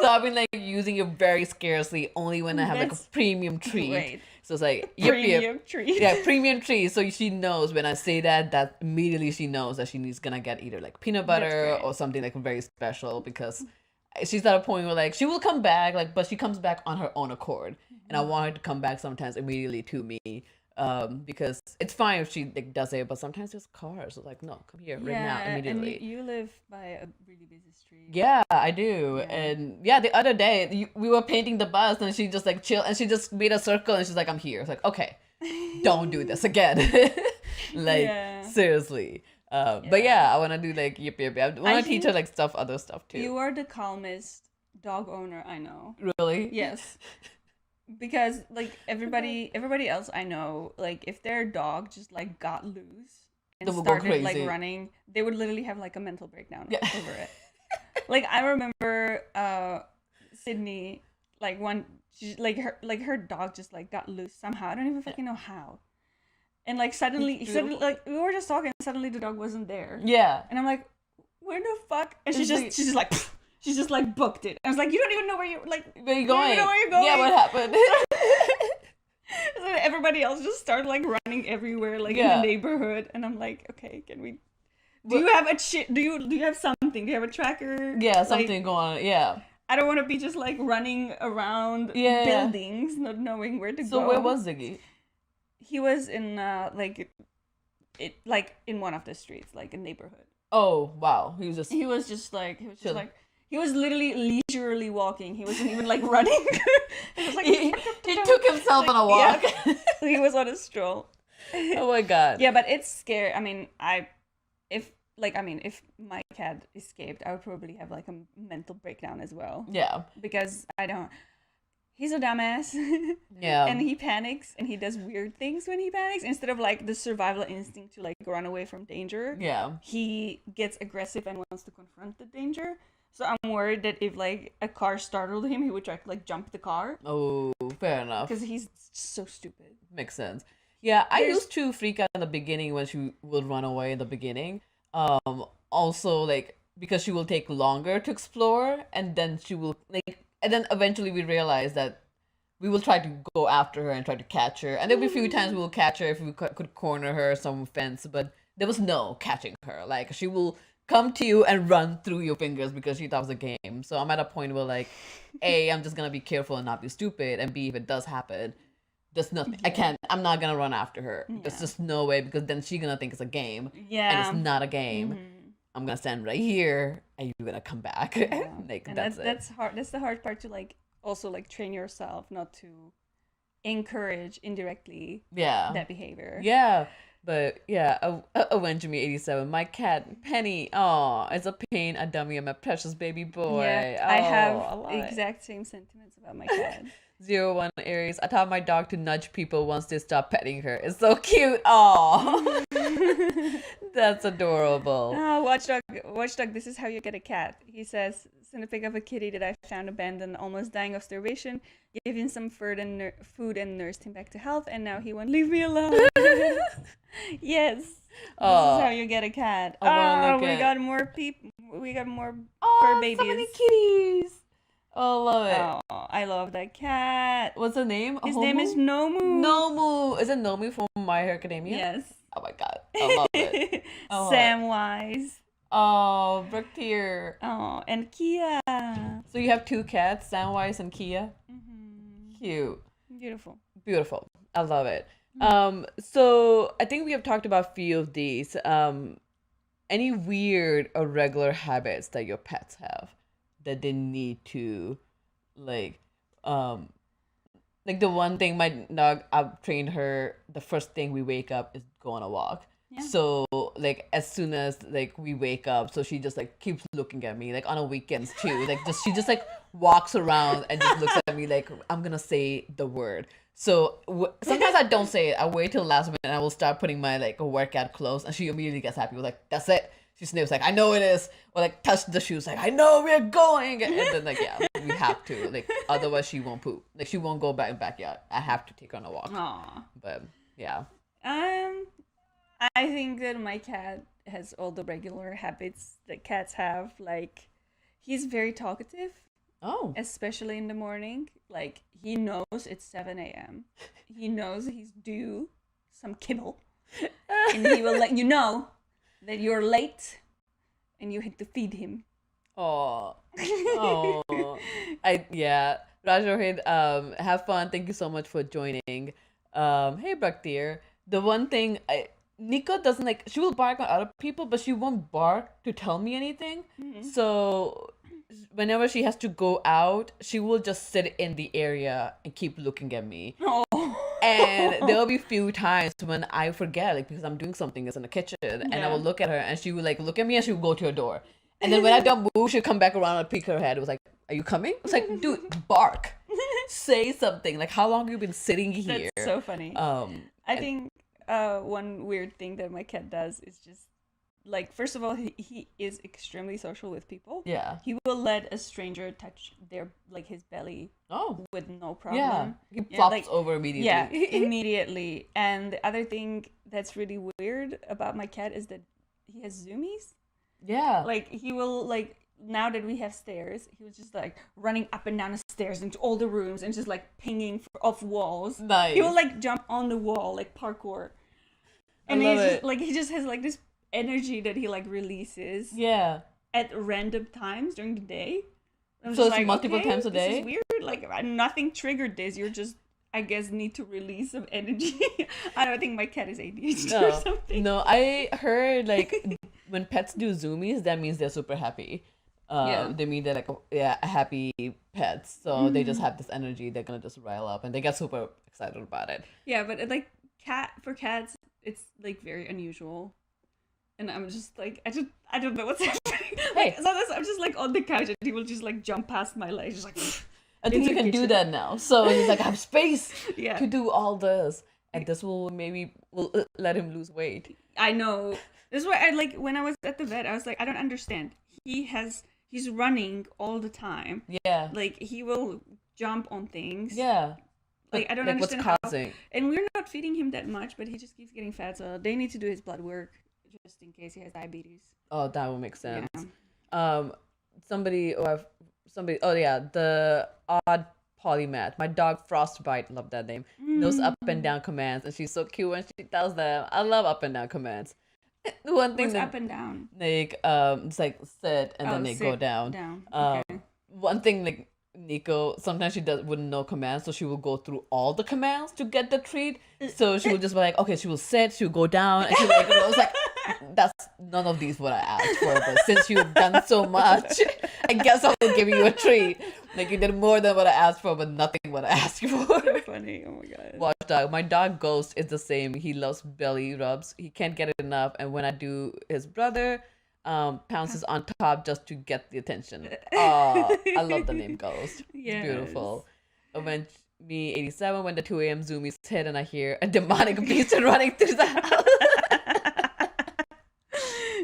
so I've been like using it very scarcely, only when I have like a premium treat. Great. So it's like yip Premium yip. treat. Yeah, premium treat. So she knows when I say that immediately she knows that she's gonna get either like peanut butter or something like very special, because she's at a point where like she will come back, like, but she comes back on her own accord, and I want her to come back sometimes immediately to me, because it's fine if she like does it, but sometimes there's cars, so like, no, come here right now immediately. And you live by a really busy street. Yeah, I do. And yeah, the other day we were painting the bus, and she just like chill, and she just made a circle, and she's like, I'm here. It's like, okay, don't do this again. Like, seriously. But yeah, I want to do like yip. I want to teach her like other stuff too. You are the calmest dog owner I know. Really? Yes. Because like everybody else I know, like if their dog just like got loose and started like running, they would literally have like a mental breakdown over it. Like I remember Sydney, like her dog just like got loose somehow. I don't even fucking know how. And like suddenly like we were just talking, and suddenly the dog wasn't there. Yeah. And I'm like, where the fuck? And she's just like booked it. I was like, you don't even know where you're going. You don't even know where you're going. Yeah, what happened? So everybody else just started like running everywhere, like in the neighborhood, and I'm like, okay, can we? Do you have do you have something? Do you have a tracker? Yeah, something going on. Yeah. I don't want to be just like running around buildings, not knowing where to go. So where was Ziggy? He was in in one of the streets, like a neighborhood. Oh wow, he was literally leisurely walking. He wasn't even like running. It was like he took himself on a walk. Yeah. He was on a stroll. Oh my god. Yeah, but it's scary. I mean, if my cat escaped, I would probably have like a mental breakdown as well. Yeah. Because he's a dumbass. Yeah. And he panics, and he does weird things when he panics. Instead of like the survival instinct to like run away from danger. Yeah. He gets aggressive and wants to confront the danger. So I'm worried that if like a car startled him, he would try to like jump the car. Oh, fair enough. Because he's so stupid. Makes sense. Yeah, I used to freak out in the beginning when she would run away in the beginning. Also like because she will take longer to explore, and then she will like, and then eventually we realize that we will try to go after her and try to catch her, and there'll be a few times we will catch her if we could corner her some fence, but there was no catching her. Like she will come to you and run through your fingers because she thought it was a game. So I'm at a point where like, A, I'm just gonna be careful and not be stupid, and B, if it does happen, there's nothing. I'm not gonna run after her. Yeah. There's just no way, because then she's gonna think it's a game. Yeah. And it's not a game. Mm-hmm. I'm gonna stand right here, and you're gonna come back. Yeah. Like, and that's hard. That's the hard part, to like also like train yourself not to encourage indirectly that behavior. Yeah. But yeah, Avenge Me 87. My cat Penny. Oh, it's a pain, a dummy, and my precious baby boy. Yeah, I have the exact same sentiments about my cat. 01 Aries. I taught my dog to nudge people once they stop petting her. It's so cute. Oh, that's adorable. Oh, Watchdog. This is how you get a cat. He says, send a pic of a kitty that I found abandoned, almost dying of starvation. Gave him some food and nursed him back to health, and now he won't leave me alone. Yes. This is how you get a cat. We got more people. We got more fur babies. So many kitties. Oh, love it. Oh, I love that cat. What's the name? His name is Nomu. Nomu. Is it Nomu from My Hero Academia? Yes. Oh my god. I love it. Samwise. Oh, Brooktier. Oh, and Kia. So you have two cats, Samwise and Kia? Mm-hmm. Cute. Beautiful. I love it. So I think we have talked about a few of these. Any weird or regular habits that your pets have that they need to, like the one thing my dog, I've trained her, the first thing we wake up is go on a walk. Yeah. So like as soon as like we wake up, so she just like keeps looking at me, like on a weekends too, like she just like walks around and just looks at me like I'm gonna say the word. So sometimes I don't say it. I wait till the last minute and I will start putting my like workout clothes, and she immediately gets happy. We're like, that's it. She sniffs like, I know it is. Or like touch the shoes like, I know we're going. And then like, yeah, we have to. Like otherwise she won't poop. Like she won't go back in the backyard. I have to take her on a walk. Aww. But yeah. I think that my cat has all the regular habits that cats have. Like he's very talkative. Oh. Especially in the morning. Like he knows it's 7 a.m. He knows he's due some kibble. And he will let you know that you're late and you have to feed him. Oh, oh, yeah. Rajohid, have fun. Thank you so much for joining. Hey Bhaktir. The one thing Nico doesn't like. She will bark on other people, but she won't bark to tell me anything. So whenever she has to go out, she will just sit in the area and keep looking at me. Oh. And there will be few times when I forget, like because I'm doing something that's in the kitchen, and I will look at her, and she will like look at me, and she will go to her door. And then when I don't move, she'll come back around and peek her head. It was like, "Are you coming?" It's like, "Dude, bark, say something." Like, how long have you been sitting here? That's so funny. I think one weird thing that my cat does is just like, first of all, he is extremely social with people. Yeah. He will let a stranger touch his belly. Oh. With no problem. Yeah. He flops over immediately. Yeah, immediately. And the other thing that's really weird about my cat is that he has zoomies. Yeah. Like, he will, like, now that we have stairs, he was just, like, running up and down the stairs into all the rooms and just, like, pinging off walls. Nice. He will, like, jump on the wall, like, parkour. And I love he's it. just, like, he just has, like, this energy that he, like, releases. Yeah. At random times during the day. So it's like, multiple times a day? This is weird. Like, nothing triggered this. You're just, I guess, need to release some energy. I don't think my cat is ADHD or something. No, I heard, like, when pets do zoomies, that means they're super happy. They mean they're like, happy pets. So they just have this energy. They're gonna just rile up, and they get super excited about it. Yeah, but like for cats, it's like very unusual. And I'm just like, I don't know what's happening. Like, sometimes I'm just like on the couch, and he will just like jump past my legs, just like. I think you can do that now. So he's like, I have space to do all this, and this will let him lose weight. I know. This is why I like when I was at the vet. I was like, I don't understand. He's running all the time. Yeah. Like, he will jump on things. Yeah. Like, I don't understand what's causing. And we're not feeding him that much, but he just keeps getting fat. So they need to do his blood work just in case he has diabetes. Oh, that would make sense. Yeah. The odd polymath. My dog Frostbite, love that name. Knows up and down commands, and she's so cute when she tells them. I love up and down commands. The one thing What's up and down? Like it's like sit and then they go down. Okay. One thing like Nico, sometimes she wouldn't know commands, so she will go through all the commands to get the treat. So she will just be like, okay, she will sit, she will go down, and she will like, I was like, that's none of these what I asked for, but since you've done so much, I guess I will give you a treat. Like, you did more than what I asked for, but nothing what I asked you for. So funny. Oh my god. Watchdog. My dog Ghost is the same. He loves belly rubs. He can't get enough, and when I do his brother, pounces on top just to get the attention. Oh, I love the name Ghost. It's beautiful. When me 87, when the 2 a.m. zoomies hit and I hear a demonic beast running through the house.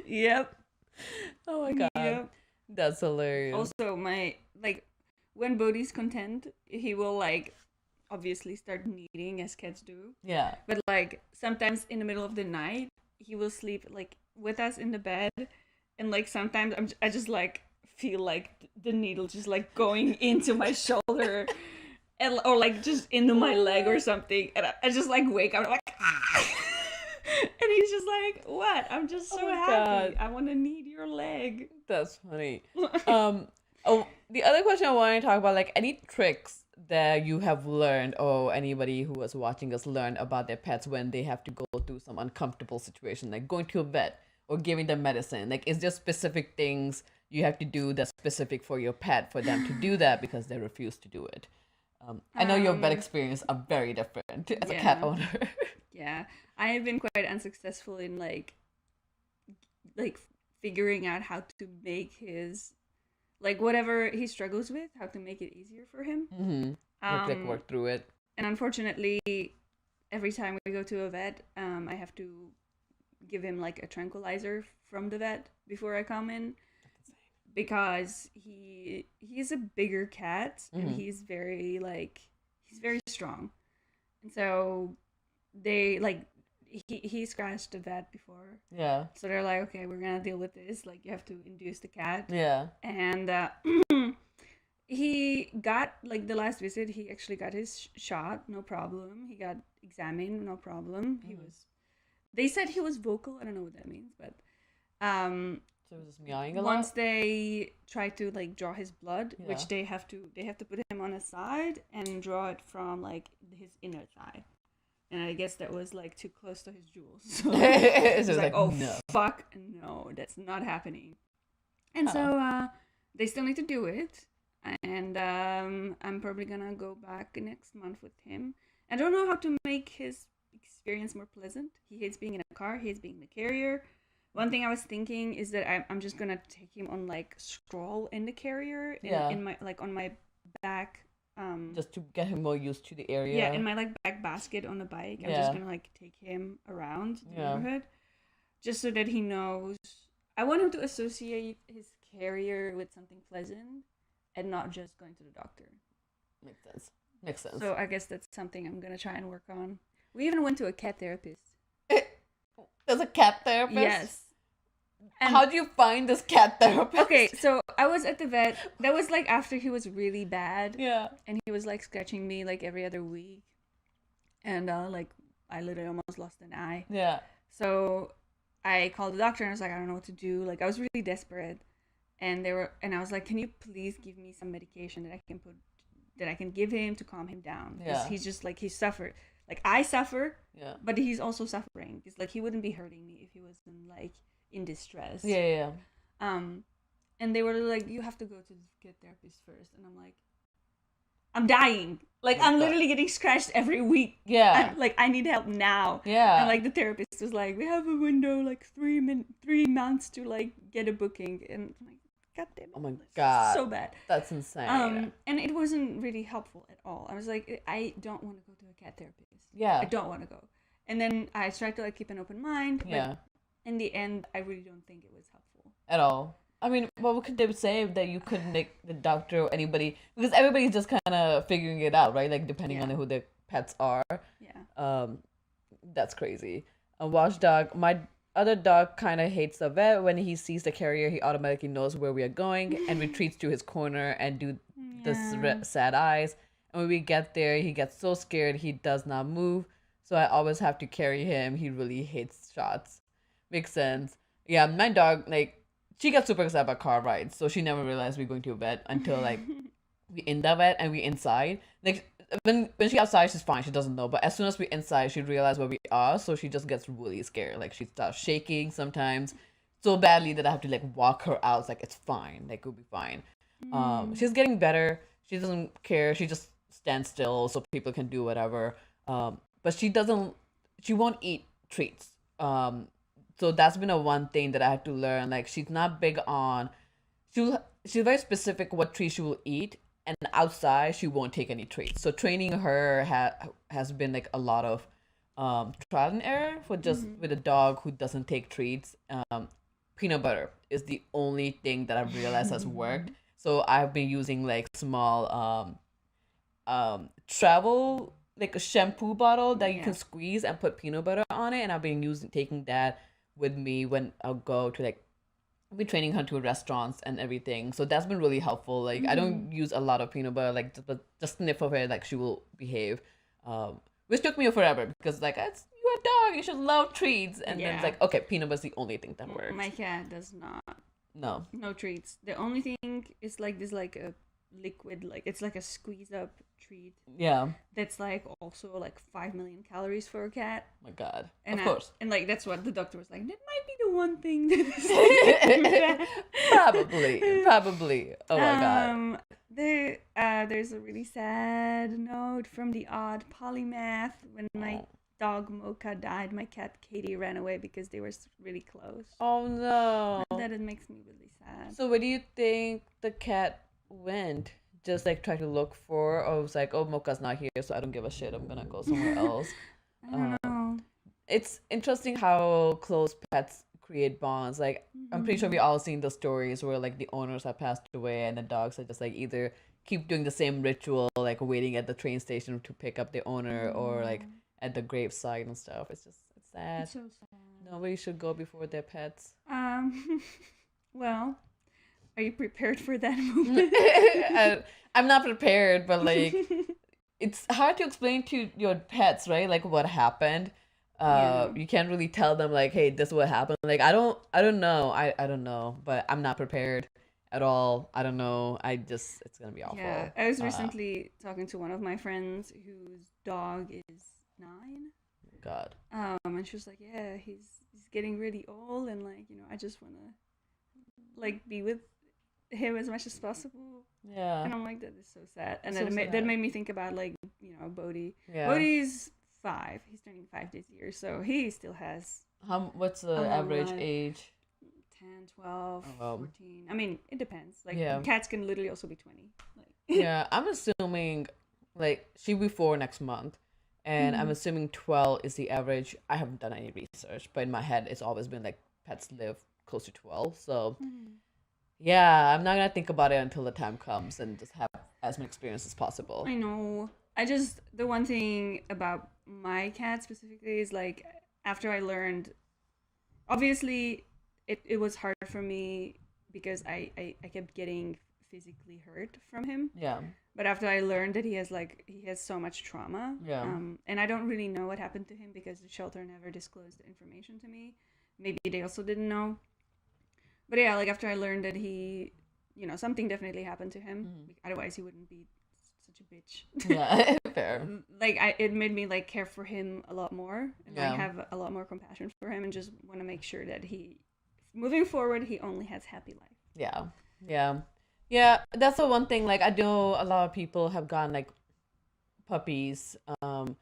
Yep. Oh my god. Yep. That's hilarious. Also, when Bodhi's content, he will like obviously start kneading as cats do. Yeah. But like sometimes in the middle of the night, he will sleep like with us in the bed. And like sometimes I just like feel like the needle just like going into my shoulder, or like just into my leg or something, and I just like wake up, I'm like, ah! And he's just like, what? I'm just so happy. God. I want to knead your leg. That's funny. The other question I wanted to talk about, like any tricks that you have learned, or anybody who was watching us learn about their pets when they have to go through some uncomfortable situation, like going to a vet or giving them medicine. Like, is there specific things you have to do that's specific for your pet for them to do that because they refuse to do it? I know your vet experience are very different as a cat owner. Yeah, I have been quite unsuccessful in like figuring out how to make his, like, whatever he struggles with, how to make it easier for him. Mm-hmm. Work through it. And unfortunately, every time we go to a vet, I have to give him like a tranquilizer from the vet before I come in, because he is a bigger cat, and he's very strong, and so they like he scratched the vet before. Yeah. So they're like, okay, we're gonna deal with this. Like, you have to induce the cat. Yeah. And he got, like, the last visit, he actually got his shot, no problem. He got examined, no problem. They said he was vocal. I don't know what that means, but so So he was just meowing a once lot. they try to like draw his blood, Yeah. which they have to put him on his side and draw it from like his inner thigh. And I guess that was like too close to his jewels. So So it's it's like, like, oh no. fuck, no, that's not happening. And Oh. so they still need to do it. And I'm probably gonna go back next month with him. I don't know how to make his experience more pleasant. He hates being in a car. He hates being in the carrier. One thing I was thinking is that I'm just gonna take him on like stroll in the carrier in my like on my back. Just to get him more used to the area. Yeah, in my like back basket on the bike. I'm just gonna like take him around the neighborhood, just so that he knows. I want him to associate his carrier with something pleasant, and not just going to the doctor. Makes sense. So I guess that's something I'm gonna try and work on. We even went to a cat therapist. There's a cat therapist? Yes. And how do you find this cat therapist? Okay, so I was at the vet. That was like after he was really bad. Yeah. And he was like scratching me like every other week. And like I literally almost lost an eye. Yeah. So I called the doctor and I was like, I don't know what to do. Like I was really desperate. And I was like, can you please give me some medication that I can give him to calm him down? Because he's just like, he suffered. Like I suffer. Yeah. But he's also suffering. It's like he wouldn't be hurting me if he wasn't like in distress. Yeah. And they were like, you have to go to the cat therapist first. And I'm like, I'm dying. Like I'm literally getting scratched every week. Yeah. Like I need help now. Yeah. And like the therapist was like, we have a window like 3 months to like get a booking. And I'm like, God damn it. Oh my god. So bad. That's insane. And it wasn't really helpful at all. I was like, I don't want to go to a cat therapist. Yeah. I don't want to go. And then I tried to like keep an open mind. But in the end, I really don't think it was helpful. At all. I mean, what could they say that you couldn't make the doctor or anybody, because everybody's just kind of figuring it out, right? Like depending on who their pets are. Yeah. That's crazy. A watchdog. My other dog kind of hates the vet. When he sees the carrier, he automatically knows where we are going and retreats to his corner and do the sad eyes. And when we get there, he gets so scared he does not move. So I always have to carry him. He really hates shots. Makes sense. Yeah, my dog, like, she got super excited about car rides, so she never realized we were going to a vet until like we in the vet and we inside. Like when she outside, she's fine, she doesn't know. But as soon as we inside, she realized where we are, so she just gets really scared. Like she starts shaking sometimes so badly that I have to like walk her out. It's like it's fine, like it'll be fine. She's getting better. She doesn't care. She just stands still so people can do whatever. But she won't eat treats. So that's been a one thing that I had to learn. Like she's not big on, she's very specific what treats she will eat, and outside she won't take any treats. So training her has been like a lot of trial and error for just with a dog who doesn't take treats. Peanut butter is the only thing that I've realized has worked. So I've been using like small travel, like a shampoo bottle that you can squeeze and put peanut butter on it, and I've been taking that with me when I'll go to like be training her to restaurants and everything. So that's been really helpful. Like I don't use a lot of peanut butter, like just sniff of it, like she will behave. Which took me forever because like it's you're a dog, you should love treats. And then it's like, okay, peanut butter's the only thing that works. My cat does not. No treats. The only thing is like this like a liquid, like it's like a squeeze up treat. Yeah. That's like also like 5 million calories for a cat. Oh my god. And of course. And like that's what the doctor was like, that might be the one thing that is Probably. Oh my god. There's a really sad note from the odd polymath. When my dog Mocha died, my cat Katie ran away because they were really close. Oh no. And that makes me really sad. So where do you think the cat went? Just like try to look for, or it was like, oh, Mocha's not here, so I don't give a shit, I'm gonna go somewhere else. I don't know. It's interesting how close pets create bonds. Like I'm pretty sure we all seen the stories where like the owners have passed away and the dogs are just like either keep doing the same ritual, like waiting at the train station to pick up the owner, or like at the graveside and stuff. It's sad. It's so sad. Nobody should go before their pets. Well, are you prepared for that moment? I'm not prepared, but like it's hard to explain to your pets, right? Like what happened. You can't really tell them like, hey, this is what happened. Like I don't know. I don't know, but I'm not prepared at all. I don't know. It's gonna be awful. Yeah, I was recently talking to one of my friends whose dog is 9. God. And she was like, yeah, he's getting really old, and like, I just wanna like be with him as much as possible. Yeah. And I'm like, that is so sad. And So that made me think about like, Bodhi. Yeah. Bodhi's 5. He's turning 5 this year, so he still has. What's the average age? 10, 12, 14. I mean, it depends. Like, cats can literally also be 20. Like. Yeah, I'm assuming like she'll be 4 next month, and I'm assuming 12 is the average. I haven't done any research, but in my head, it's always been like pets live close to 12. So, yeah, I'm not gonna think about it until the time comes and just have as much experience as possible. I know. The one thing about my cat specifically is like, after I learned, obviously, it was hard for me because I kept getting physically hurt from him. Yeah. But after I learned that he has so much trauma. Yeah. And I don't really know what happened to him because the shelter never disclosed the information to me. Maybe they also didn't know. But yeah, like after I learned that he, something definitely happened to him. Otherwise, he wouldn't be such a bitch. Yeah, fair. Like it made me like care for him a lot more, and I have a lot more compassion for him, and just want to make sure that moving forward, he only has happy life. Yeah. Yeah. Yeah, that's the one thing. Like, I know a lot of people have gotten like puppies. And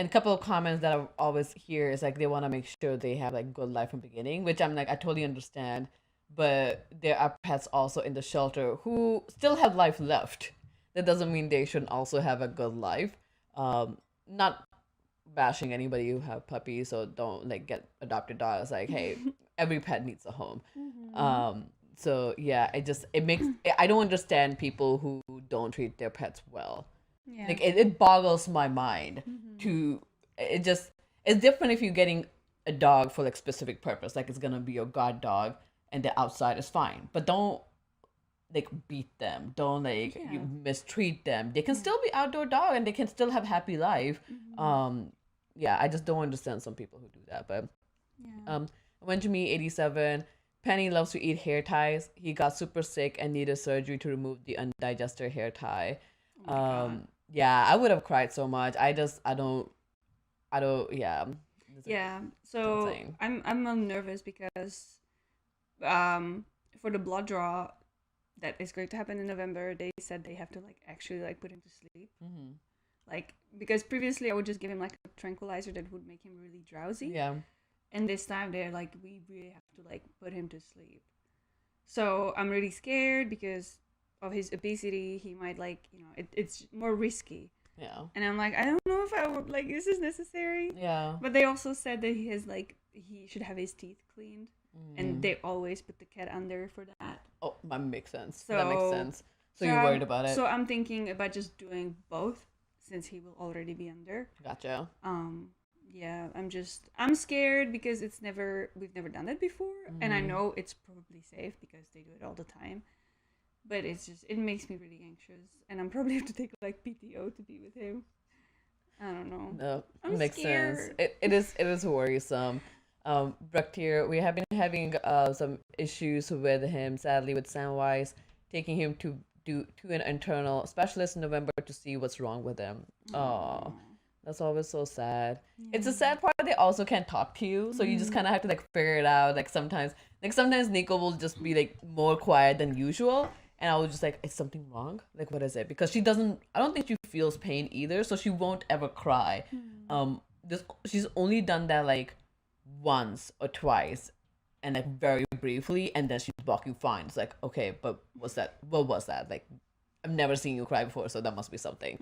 a couple of comments that I always hear is like they want to make sure they have like good life from the beginning, which I'm like, I totally understand. But there are pets also in the shelter who still have life left. That doesn't mean they shouldn't also have a good life. Not bashing anybody who have puppies, so don't like get adopted dogs. Like, hey, every pet needs a home. So yeah, I don't understand people who don't treat their pets well. Yeah. Like it boggles my mind it's different if you're getting a dog for like specific purpose, like it's gonna be your guard dog and the outside is fine, but don't like beat them, don't like you mistreat them. They can still be outdoor dog and they can still have happy life. I just don't understand some people who do that. But I went to meet 87. Penny loves to eat hair ties. He got super sick and needed surgery to remove the undigested hair tie. Yeah, I would have cried so much. I don't, yeah. Yeah, so I'm nervous because for the blood draw that is going to happen in November, they said they have to like actually like put him to sleep. Like, because previously I would just give him like a tranquilizer that would make him really drowsy. Yeah. And this time they're like, we really have to like put him to sleep. So I'm really scared because of his obesity. He might like, it's more risky. Yeah. And I'm like, I don't know if I would like, this is necessary. Yeah. But they also said that he should have his teeth cleaned. And they always put the cat under for that. Oh, that makes sense. That makes sense. So you're worried about it. So I'm thinking about just doing both since he will already be under. Gotcha. Yeah, I'm scared because we've never done that before, and I know it's probably safe because they do it all the time, but it makes me really anxious, and I'm probably have to take like PTO to be with him. I don't know. No, it makes sense. It is worrisome. Brecht here, we have been having some issues with him, sadly, with Samwise, taking him to an internal specialist in November to see what's wrong with him. Oh. That's always so sad. Yeah. It's a sad part. They also can't talk to you, so you just kind of have to like figure it out. Like sometimes Nico will just be like more quiet than usual, and I was just like, "Is something wrong? Like, what is it?" Because she doesn't. I don't think she feels pain either, so she won't ever cry. She's only done that like once or twice, and like very briefly, and then she's walking fine. It's like, okay, but what's that? What was that? Like, I've never seen you cry before, so that must be something.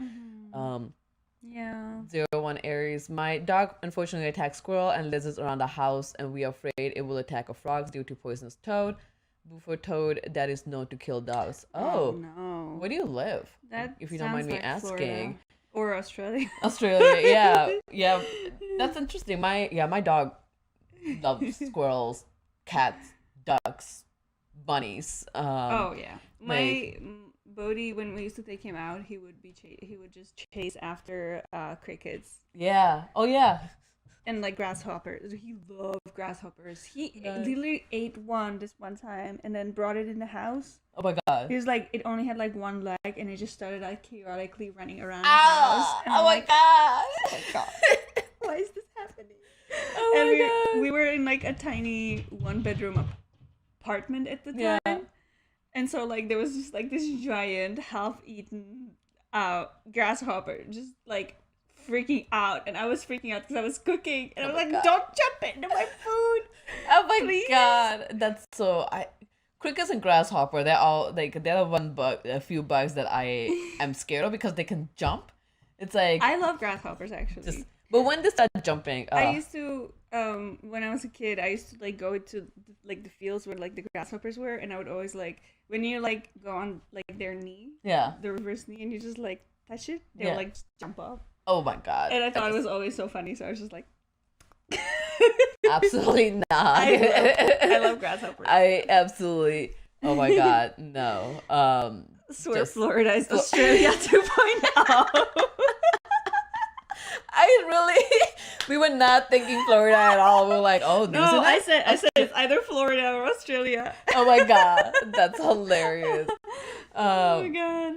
Yeah. 01 Aries. My dog unfortunately attacked squirrel and lizards around the house, and we are afraid it will attack a frogs due to poisonous toad. Buford toad that is known to kill dogs. Oh no. Where do you live? If you don't mind me like asking. Florida. Or Australia. Australia, yeah. Yeah. That's interesting. My dog loves squirrels, cats, ducks, bunnies. Oh yeah. My Bodhi, when we used to take him out, he would just chase after crickets. Yeah. Oh yeah. and like grasshoppers. He loved grasshoppers. He Nice. literally ate one this one time and then brought it in the house. Oh my god. He was like, it only had like one leg, and it just started like chaotically running around the Ah! house. And Oh I'm my like, god. oh my god, why is this happening? Oh And my god. we were in like a tiny 1-bedroom apartment at the time. Yeah. And so like there was just like this giant half-eaten grasshopper just like freaking out, and I was freaking out because I was cooking, and I Oh was my like, God. don't jump into my food. Oh my Please. god. That's so crickets and grasshopper, they're all like they're a few bugs that I am scared of because they can jump. It's like I love grasshoppers actually. but when they start jumping, I used to when I was a kid, I used to like go to like the fields where like the grasshoppers were, and I would always like when you like go on like their knee, yeah. the reverse knee, and you just like touch it, they'll Yeah. like just jump up. Oh my god. And I thought it was always so funny, so I was just like, Absolutely not. I love grasshoppers. I absolutely. Oh my god, no. Swear just- Florida is Australia 2.0. I really. We were not thinking Florida at all. We were like, oh, New No, Zealand? I said it's either Florida or Australia. Oh my god, that's hilarious. Oh my god.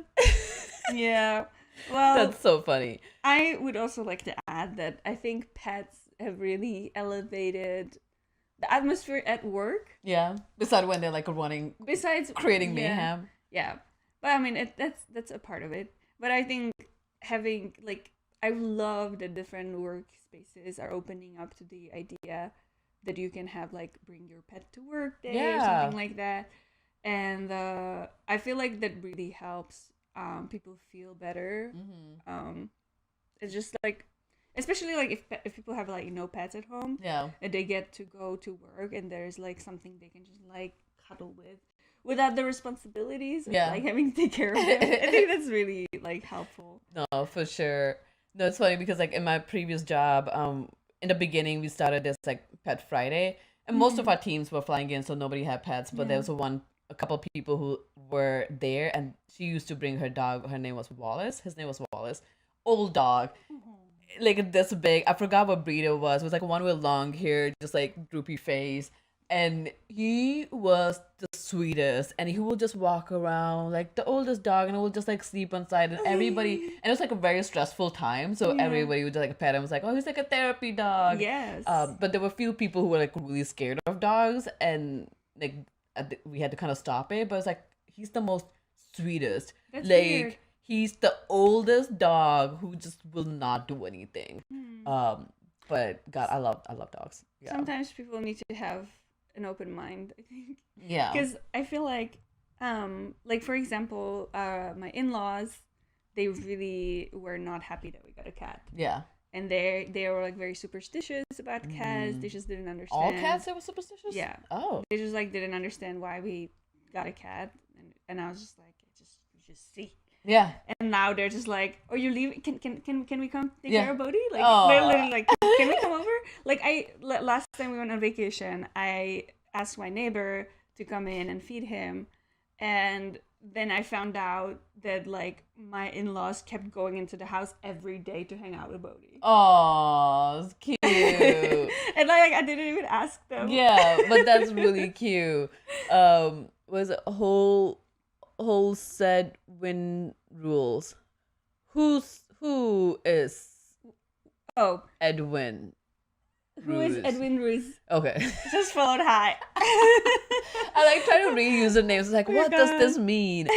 Yeah. Well, That's so funny. I would also like to add that I think pets have really elevated the atmosphere at work. Yeah. Besides when they're like running, Besides creating yeah, mayhem. Yeah, but I mean that's a part of it. But I think having like I love that different workspaces are opening up to the idea that you can have like bring your pet to work day or Yeah. something like that, and I feel like that really helps people feel better. It's just like, especially like if people have like no pets at home, Yeah. and they get to go to work and there's like something they can just like cuddle with without the responsibilities of Yeah. like having to take care of them. I think that's really like helpful. No, for sure. No, it's funny because like in my previous job, in the beginning we started this like Pet Friday, and most of our teams were flying in, so nobody had pets. But there was a couple people who were there, and she used to bring her dog. Her name was Wallace. His name was Wallace. Old dog, like this big. I forgot what breed it was. It was like one with long hair, just like droopy face. And he was the sweetest, and he will just walk around like the oldest dog, and he will just like sleep inside, and everybody, and it was like a very stressful time, so everybody would just like pet him. It was like, oh, he's like a therapy dog. Yes. But there were a few people who were like really scared of dogs, and like we had to kind of stop it. But it's like he's the most sweetest. That's like weird. he's the oldest dog who just will not do anything. But God, I love dogs. Yeah. Sometimes people need to have an open mind, I think. Yeah. Because I feel like for example, my in-laws, they really were not happy that we got a cat. Yeah. And they were like very superstitious about cats. They just didn't understand. All cats that were superstitious? Yeah. Oh. They just like didn't understand why we got a cat, and I was just like, you just see. Yeah. And now they're just like, oh, you're leaving? Can we come take Yeah. care of Bodhi? Like Aw. they're literally like, can we come over? Like last time we went on vacation, I asked my neighbor to come in and feed him, and then I found out that like my in-laws kept going into the house every day to hang out with Bodhi. Oh, it's cute. And like I didn't even ask them. Yeah, but that's really cute. Was it whole set win rules? Who is Oh, Edwin? who is Ruiz? Edwin Ruiz? Okay. Just followed high. I like trying to read usernames. It's like, what does this mean?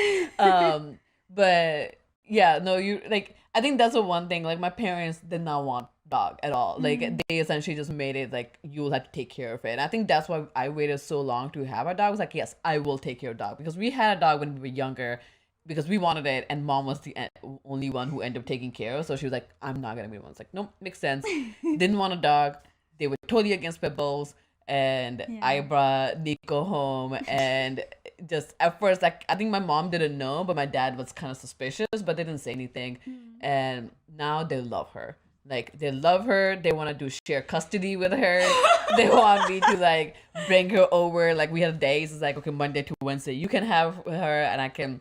But yeah, no, you like. I think that's the one thing. Like my parents did not want dog at all. Like they essentially just made it like you'll have to take care of it. And I think that's why I waited so long to have a dog. I was like, yes, I will take care of dog, because we had a dog when we were younger, because we wanted it, and mom was the only one who ended up taking care of. So she was like, I'm not gonna be the one. It's like, nope, makes sense. Didn't want a dog. They were totally against pit bulls. And I brought Nico home, and just at first, like I think my mom didn't know, but my dad was kind of suspicious, but they didn't say anything. And now they love her. Like they love her. They want to do share custody with her. They want me to like bring her over. Like we have days. It's like, okay, Monday to Wednesday, you can have her, and I can.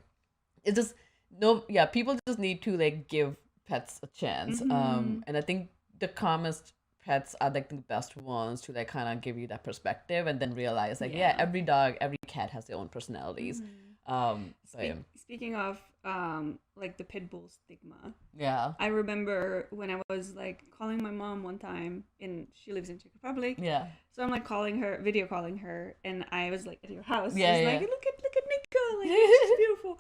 It's just no, yeah. People just need to like give pets a chance. And I think the calmest pets are like the best ones to like kind of give you that perspective and then realize like Yeah. every dog, every cat has their own personalities. Speaking of like the pit bull stigma, Yeah. I remember when I was like calling my mom one time, she lives in Czech Republic. Yeah. So I'm like video calling her, and I was like at your house. Yeah, I was yeah. like, look at Nico, like she's beautiful.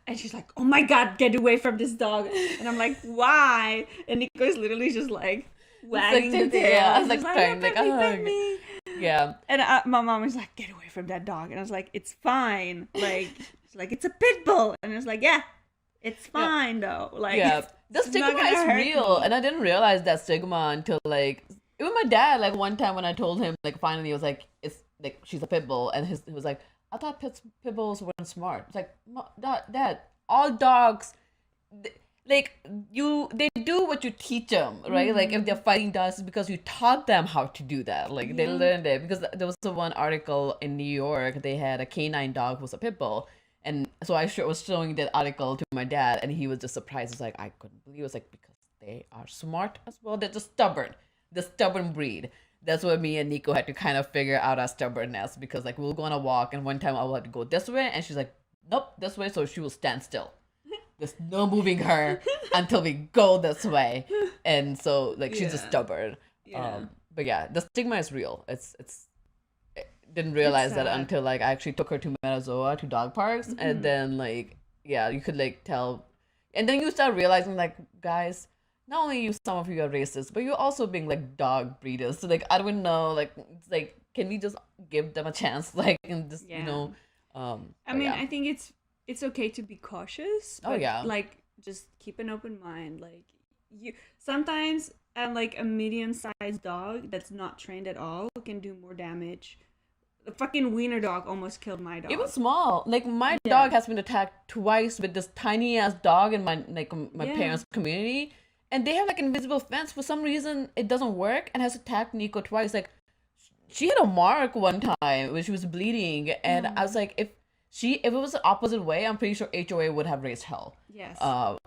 And she's like, oh my god, get away from this dog. And I'm like, why? And Nico is literally just like wagging the tail. Yeah, I was She's like trying like, pet me. Yeah. And my mom was like, get away from that dog. And I was like, it's fine. Like, she's like, it's a pit bull. And I was like, yeah, it's fine though. Like, yeah, the it's stigma not gonna is hurt real, me. and I didn't realize that stigma until like even my dad. Like one time when I told him, like finally, he was like, "It's like she's a pit bull," and he was like, "I thought pit bulls weren't smart." It's like, Dad, all dogs, they do what you teach them, right? Like if they're fighting dogs, it's because you taught them how to do that. Like they learned it because there was the one article in New York. They had a canine dog who was a pit bull. And so I was showing that article to my dad, and he was just surprised. It's like, I couldn't believe it. It's like, because they are smart as well. They're just stubborn. The stubborn breed. That's what me and Nico had to kind of figure out our stubbornness, because like we'll go on a walk, and one time I will have to go this way, and she's like, nope, this way. So she will stand still. There's no moving her until we go this way. And so like she's just stubborn. Yeah. But yeah, the stigma is real. Didn't realize that until like I actually took her to Metazoa, to dog parks, and then like you could like tell, and then you start realizing like, guys, not only some of you are racist, but you're also being like dog breeders. So like I don't know, like it's like, can we just give them a chance, like, and just I mean, I think it's okay to be cautious. But, like just keep an open mind. Like you sometimes like a medium-sized dog that's not trained at all can do more damage. The fucking wiener dog almost killed my dog. Even small, like my dog has been attacked twice with this tiny ass dog in my parents' community, and they have like an invisible fence. For some reason, it doesn't work, and has attacked Nico twice. Like she had a mark one time when she was bleeding, and I was like, if it was the opposite way, I'm pretty sure HOA would have raised hell. Yes.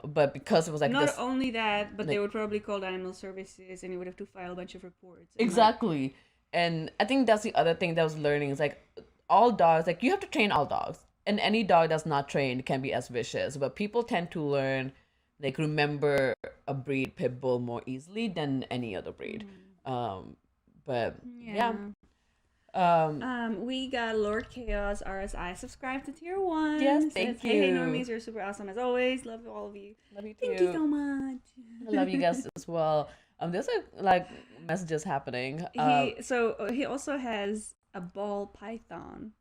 But because it was like not only that, but they would probably call animal services, and you would have to file a bunch of reports. Exactly. And I think that's the other thing that I was learning is like all dogs, like you have to train all dogs, and any dog that's not trained can be as vicious, but people tend to remember a breed, pit bull, more easily than any other breed. But we got Lord Chaos RSI subscribed to tier 1. Yes, thank you. Hey Normies, you're super awesome as always. Love all of you. Love you too. Thank you so much. I love you guys as well. There's like messages happening. He also has a ball python.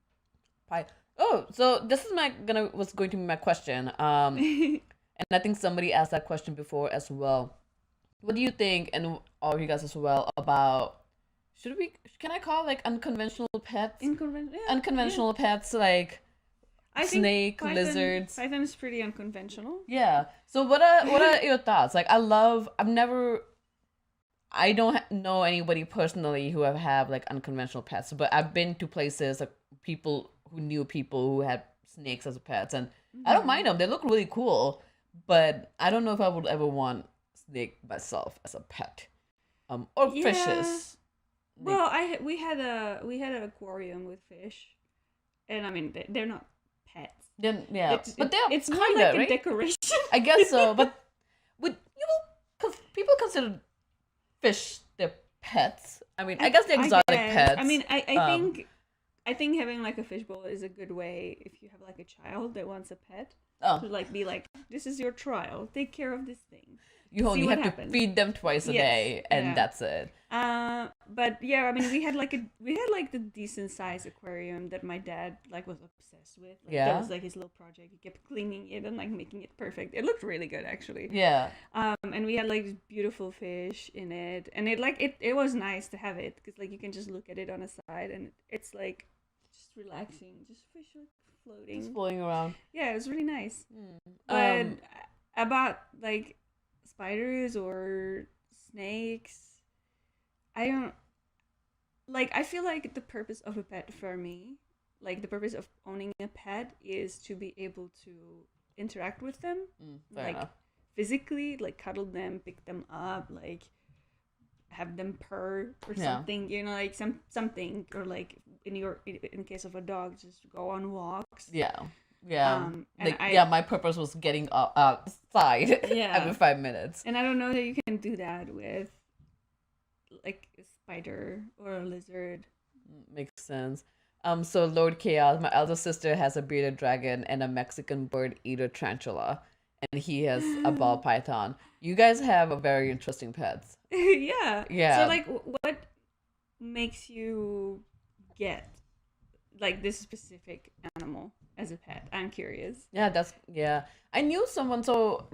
Oh, so this is was going to be my question. And I think somebody asked that question before as well. What do you think, and all of you guys as well, about can I call like unconventional pets? Unconventional pets, like I snake, think lizards. Python is pretty unconventional. Yeah. So what are your thoughts? Like I don't know anybody personally who have like unconventional pets, but I've been to places like people who had snakes as pets, and I don't mind them. They look really cool, but I don't know if I would ever want snake myself as a pet, or fishes. Well, we had an aquarium with fish, and I mean they're not pets. Then it's more like a decoration. I guess so, but people consider fish their pets. I mean, I guess they're exotic pets. I mean, I think having like a fishbowl is a good way if you have like a child that wants a pet to like be like, this is your trial. Take care of this thing. You only have to feed them twice a day, and that's it. But yeah, I mean, we had like the decent sized aquarium that my dad like was obsessed with. Like, that was like his little project. He kept cleaning it and like making it perfect. It looked really good actually. Yeah. And we had like this beautiful fish in it, and it was nice to have it because like you can just look at it on the side, and it's like just relaxing, just fish floating, just floating around. Yeah, it was really nice. But about like spiders or snakes, I feel like the purpose of a pet for me, like the purpose of owning a pet, is to be able to interact with them, like enough. Physically, like cuddle them, pick them up, like have them purr or something, you know, like something, or like in case of a dog, just go on walks. Yeah. Yeah. And my purpose was getting outside every 5 minutes. And I don't know that you can do that with like a spider or a lizard. Makes sense. So Lord Chaos, my elder sister has a bearded dragon and a Mexican bird eater tarantula, and he has a ball python. You guys have a very interesting pets. Yeah. Yeah. So like, what makes you get like this specific animal as a pet? I'm curious. Yeah. I knew someone. So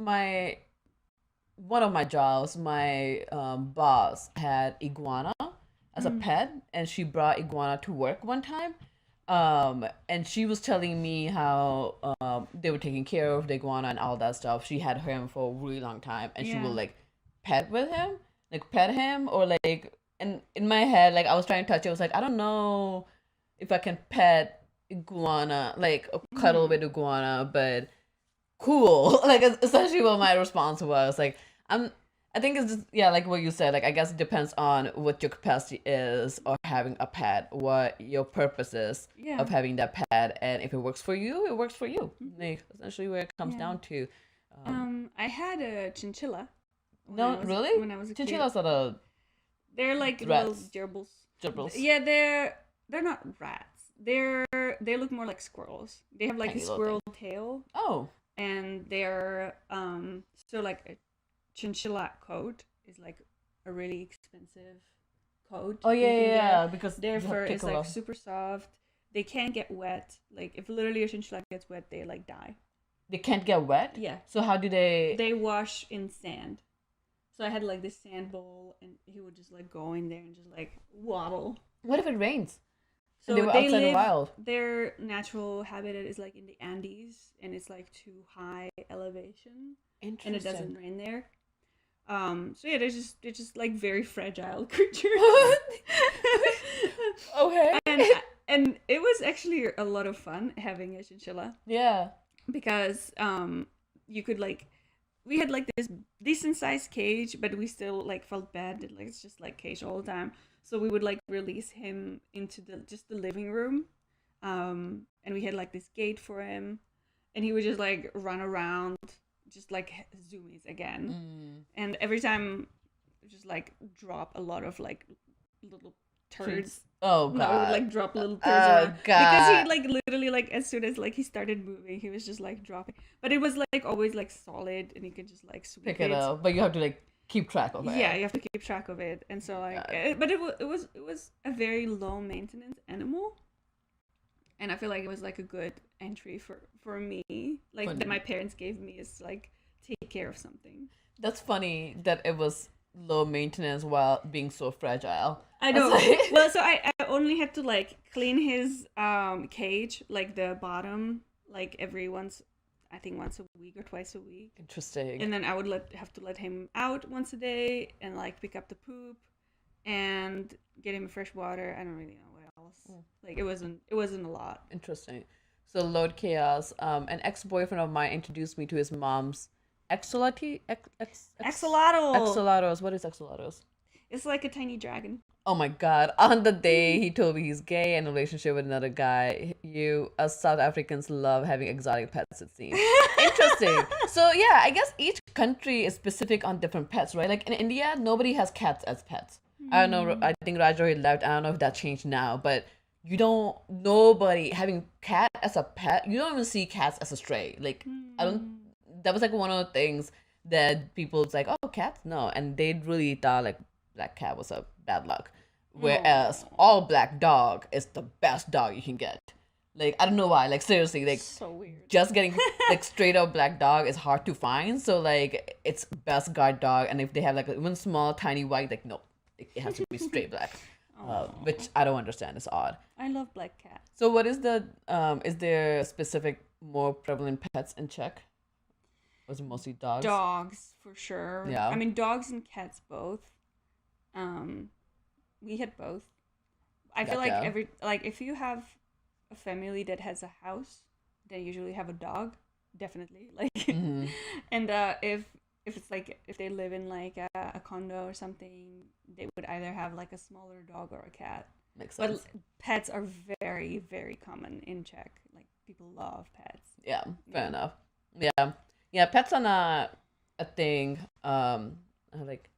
one of my jobs, my boss had iguana as a pet, and she brought iguana to work one time. And she was telling me how they were taking care of the iguana and all that stuff. She had him for a really long time, and she would like pet him, or like. And in my head, like I was trying to touch it, I was like, I don't know if I can pet iguana, like cuddle with iguana, but cool. Like essentially what my response was. Like I think it's just, like what you said, like I guess it depends on what your capacity is of having a pet, what your purpose is of having that pet, and if it works for you, it works for you. Like essentially where it comes down to. I had a chinchilla. Really? When I was a Chinchillas kid. are They're like rats. little gerbils. Gerbils. Yeah, they're not rats. They look more like squirrels. They have like a squirrel tail. Oh. And they're so like a chinchilla coat is like a really expensive coat. Oh yeah, because their fur is like super soft. They can't get wet. Like if literally a chinchilla gets wet, they like die. They can't get wet? Yeah. So how do they? They wash in sand. So I had like this sand bowl, and he would just like go in there and just like waddle. What if it rains? So they were outside the wild. Their natural habitat is like in the Andes, and it's like too high elevation, and it doesn't rain there. So yeah, they're just like very fragile creatures. Okay. And it was actually a lot of fun having a chinchilla. Yeah. Because you could like. We had like this decent sized cage, but we still like felt bad that like it's just like cage all the time. So we would like release him into the living room, and we had like this gate for him, and he would just like run around, just like zoomies again. And every time, just like drop a lot of like little turds. Oh god! No, it would like drop little turds around. God! Because he like literally like as soon as like he started moving, he was just like dropping. But it was like always like solid, and you could just like sweep pick it up. But you have to like keep track of it. Yeah, you have to keep track of it, and so like, but it was a very low maintenance animal, and I feel like it was like a good entry for me, like that my parents gave me is like take care of something. That's funny that it was low maintenance while being so fragile. I know. Well, so I only had to like clean his cage, like the bottom, like once a week or twice a week. Interesting. And then I would have to let him out once a day and like pick up the poop and get him fresh water. I don't really know what else. Like it wasn't a lot. Interesting. So Lord Chaos, an ex-boyfriend of mine introduced me to his mom's axolotl. Axolotls. What is axolotls? It's like a tiny dragon. Oh my god. On the day he told me he's gay and in a relationship with another guy, you as South Africans love having exotic pets, it seems. Interesting. So yeah, I guess each country is specific on different pets, right? Like in India, nobody has cats as pets. I don't know, I think Raj already left. I don't know if that changed now, but nobody having cat as a pet. You don't even see cats as a stray. Like that was like one of the things that people's like, oh, cats? No. And they really thought like black cat was a bad luck. Whereas all black dog is the best dog you can get. Like, I don't know why. Like, seriously, like, so weird. Just getting like straight up black dog is hard to find. So like, it's best guard dog. And if they have like even small, tiny white, like, no, it has to be straight black. Which I don't understand. It's odd. I love black cats. So what is is there specific more prevalent pets in Czech? Was it mostly dogs? Dogs, for sure. Yeah. I mean, dogs and cats both. We had both. I feel like if you have a family that has a house, they usually have a dog, definitely. Like, and if if it's like if they live in like a condo or something, they would either have like a smaller dog or a cat. Makes sense. But pets are very, very common in Czech. Like people love pets. Yeah, fair enough. Yeah, yeah. Pets are not a thing. Like,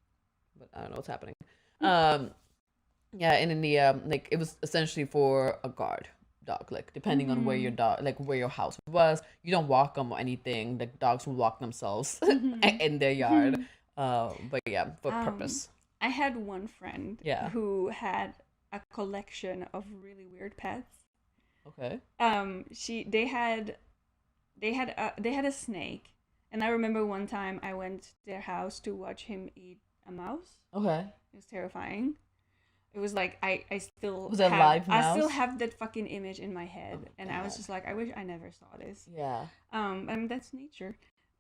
but I don't know what's happening. Yeah, in India, like it was essentially for a guard dog. Like depending on where your dog, like where your house was, you don't walk them or anything. Like dogs will walk themselves in their yard. But yeah, for purpose. I had one friend Yeah. who had a collection of really weird pets. Okay. They had a snake, and I remember one time I went to their house to watch him eat a mouse. Okay. It was terrifying. It was like I still Was it a live I still mouse? have that fucking image in my head, and I was God. just like, I wish I never saw this. Yeah. I mean that's nature,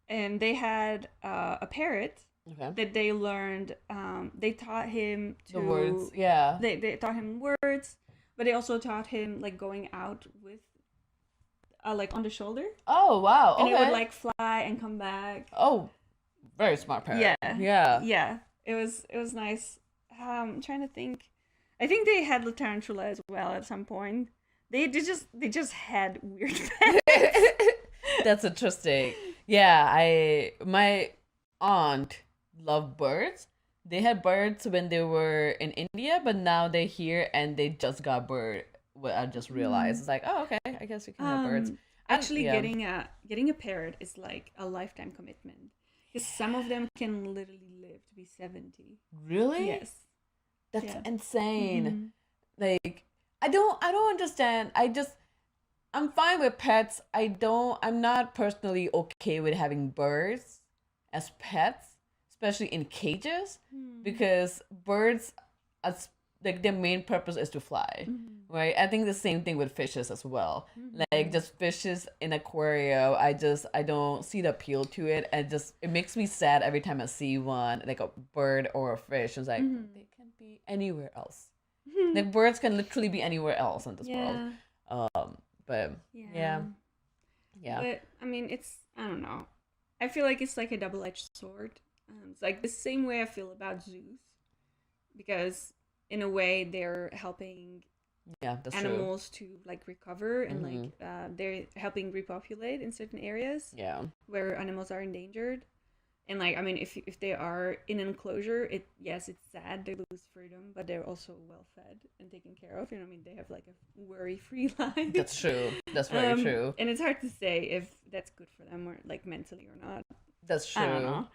and they had a parrot Okay. that they learned. They taught him to The words. Yeah. They taught him words, but they also taught him like going out with like on the shoulder, Oh wow. and Okay. it would like fly and come back. Oh, very smart parrot. Yeah. Yeah. Yeah, it was nice. I'm trying to think. I think they had the tarantula as well at some point. They just had weird pets. That's interesting. Yeah, my aunt loved birds. They had birds when they were in India, but now they're here and they just got bird. What I just realized, it's like, oh, okay, I guess we can have birds. Actually, Yeah. getting a parrot is like a lifetime commitment because some of them can literally live to be 70. Really? Yes. That's Yeah. insane. Like, I don't understand. I'm fine with pets. I'm not personally okay with having birds as pets, especially in cages, because birds, as like their main purpose is to fly, right? I think the same thing with fishes as well. Like just fishes in aquarium, I don't see the appeal to it, and it makes me sad every time I see one, like a bird or a fish. It's like they can be anywhere else. Like birds can literally be anywhere else in this world. But yeah. But I mean, I don't know. I feel like it's like a double-edged sword. It's like the same way I feel about zoos, because in a way they're helping That's animals to like recover and like they're helping repopulate in certain areas true. where animals are endangered. And like, I mean, if they are in an enclosure, it's sad they lose freedom, but they're also well fed and taken care of. You know, I mean, they have like a worry-free life. That's true. That's very true. And it's hard to say if that's good for them or like mentally or not. That's true. I don't know.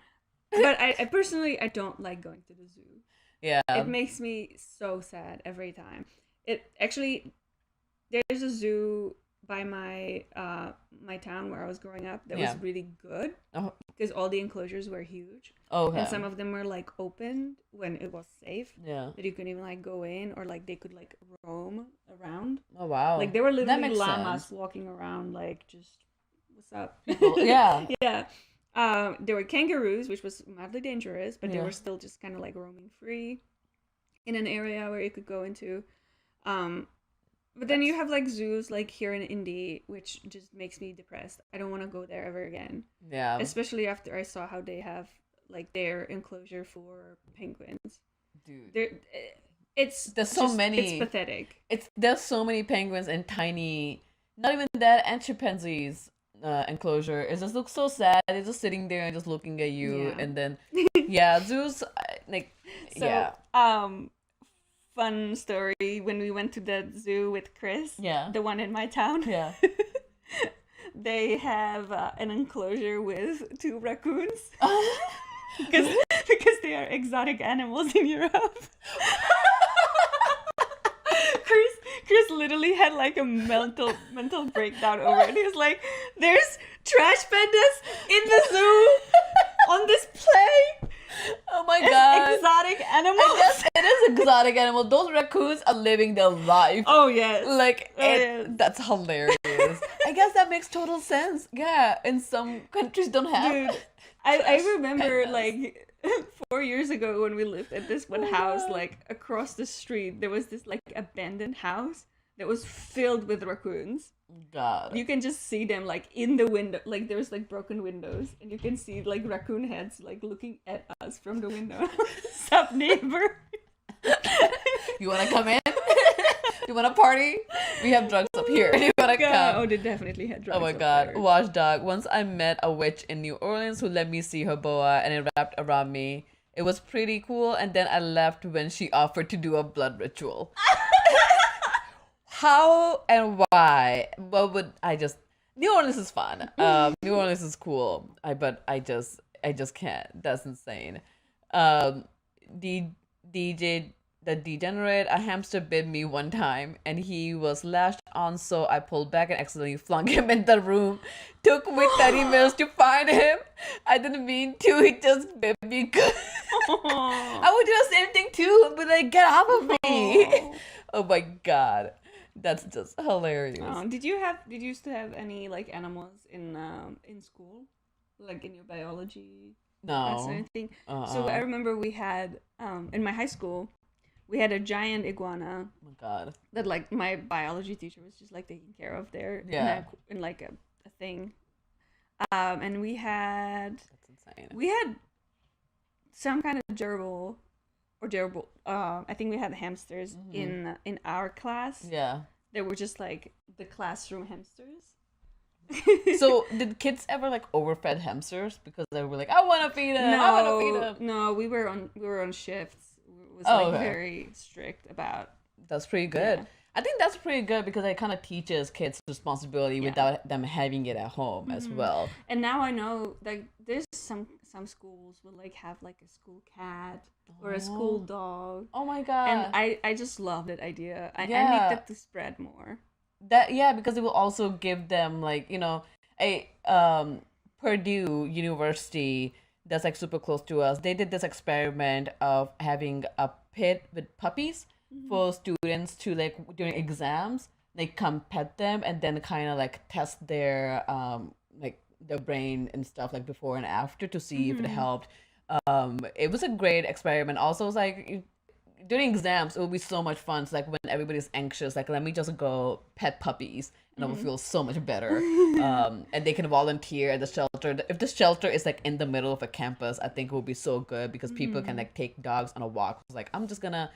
But I personally, I don't like going to the zoo. Yeah. It makes me so sad every time. It actually, there's a zoo by my my town where I was growing up that was really good because all the enclosures were huge. Okay. And some of them were like open when it was safe. Yeah. That you couldn't even like go in, or like they could like roam around. Oh wow. Like there were That literally makes llamas sense. walking around like just what's up? Yeah. Yeah. There were kangaroos, which was mildly dangerous, but they were still just kind of like roaming free in an area where you could go into. But then you have like zoos like here in Indy, which just makes me depressed. I don't want to go there ever again. Yeah. Especially after I saw how they have like their enclosure for penguins. Dude. There's so many. It's pathetic. There's so many penguins and tiny, not even that, and chimpanzees enclosure. It just looks so sad. They're just sitting there and just looking at you, and then zoos like fun story when we went to the zoo with Chris. Yeah. The one in my town. Yeah. They have an enclosure with 2 raccoons. because they are exotic animals in Europe. Chris literally had like a mental breakdown over it. He was like, "There's trash pandas in the zoo on display. Oh my god. Exotic animals." Yes, it is exotic animal. Those raccoons are living their life. Oh yes. Like yes. That's hilarious. I guess that makes total sense. Yeah, in some countries don't have. Dude, I remember pandas. like 4 years ago when we lived at this one house, like across the street, there was this like abandoned house that was filled with raccoons. God. You can just see them like in the window, like there's like broken windows, and you can see like raccoon heads like looking at us from the window. Sup, neighbor? You want to come in? You want to party? We have drugs up here. You want to come? Oh, they definitely had drugs. Oh my up God. there. Watchdog. Once I met a witch in New Orleans who let me see her boa and it wrapped around me. It was pretty cool, and then I left when she offered to do a blood ritual. How and why? What would I just? New Orleans is fun. New Orleans is cool. But I just can't. That's insane. The DJ, the degenerate, a hamster bit me one time, and he was lashed on, so I pulled back and accidentally flung him in the room. Took me 30 minutes to find him. I didn't mean to. He just bit me good. I would do the same thing too, but like, get off of me. Oh my God. That's just hilarious. Did you used to have any like animals in school, like in your biology class or anything? So I remember we had in my high school, we had a giant iguana. Oh my God. That like my biology teacher was just like taking care of there. Yeah. In like a thing, and we had. That's insane. We had some kind of gerbil. I think we had hamsters in our class. Yeah. They were just like the classroom hamsters. So did kids ever like overfed hamsters because they were like, I want to feed them. I want to feed them. No, we were on shifts. It was very strict about. That's pretty good. Yeah. I think that's pretty good because it kind of teaches kids responsibility without them having it at home as well. And now I know like there's some schools will like have like a school cat or a school dog. Oh my God. And I just love that idea. I need that to spread more. Because it will also give them like, a Purdue University that's like super close to us. They did this experiment of having a pit with puppies for students to like during exams, like come pet them and then kind of like test their like their brain and stuff like before and after to see if it helped. It was a great experiment. Also, it's like during exams, it would be so much fun. So like when everybody's anxious, like let me just go pet puppies and I will feel so much better. And they can volunteer at the shelter. If the shelter is like in the middle of a campus, I think it would be so good because people can like take dogs on a walk. It's like I'm just gonna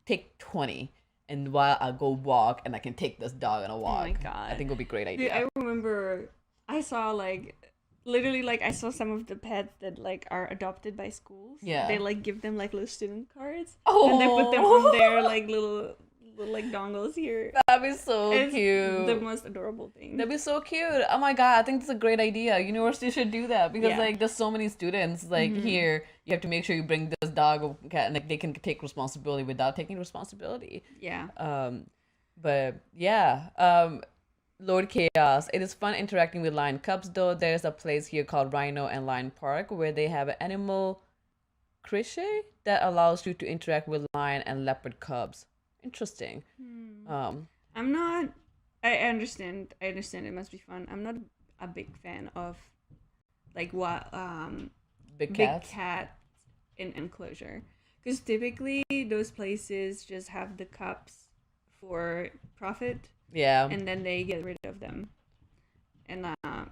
take 20 and while I go walk and I can take this dog on a walk. Oh my God. I think it would be a great idea. Dude, I remember I saw like literally like I saw some of the pets that like are adopted by schools. Yeah. They like give them like little student cards. Oh. And they put them on their like little like dongles here. That'd be so It's cute. the most adorable thing. That'd be so cute. Oh my God, I think that's a great idea. University should do that because like there's so many students like here. You have to make sure you bring this dog or cat and like they can take responsibility without taking responsibility. Yeah. But yeah. Lord Chaos. It is fun interacting with lion cubs though. There's a place here called Rhino and Lion Park where they have an animal crochet that allows you to interact with lion and leopard cubs. Interesting. I'm not. I understand. I understand. It must be fun. I'm not a big fan of, like what Big big cat in enclosure, because typically those places just have the cubs for profit. Yeah. And then they get rid of them, and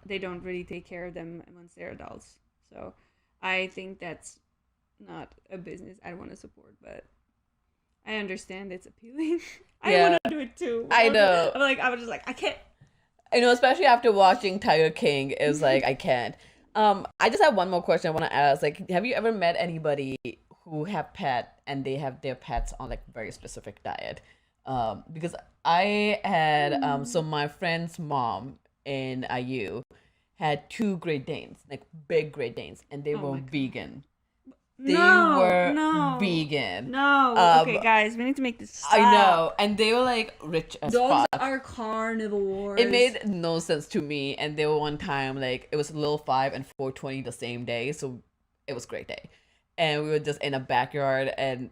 they don't really take care of them once they're adults. So I think that's not a business I want to support, but. I understand it's appealing. I want to do it too. I know. I was just like, I can't. Especially after watching Tiger King, it was like, I can't. I just have one more question I want to ask. Like, have you ever met anybody who have pet and they have their pets on like very specific diet? Because I had, so my friend's mom in IU had 2 Great Danes, like big Great Danes, and they were vegan. They were vegan. No. Okay, guys, we need to make this stop. I know. And they were like rich as Dogs fuck. are carnivores. It made no sense to me. And they were one time like it was Lil 5 and 420 the same day. So it was a great day. And we were just in a backyard and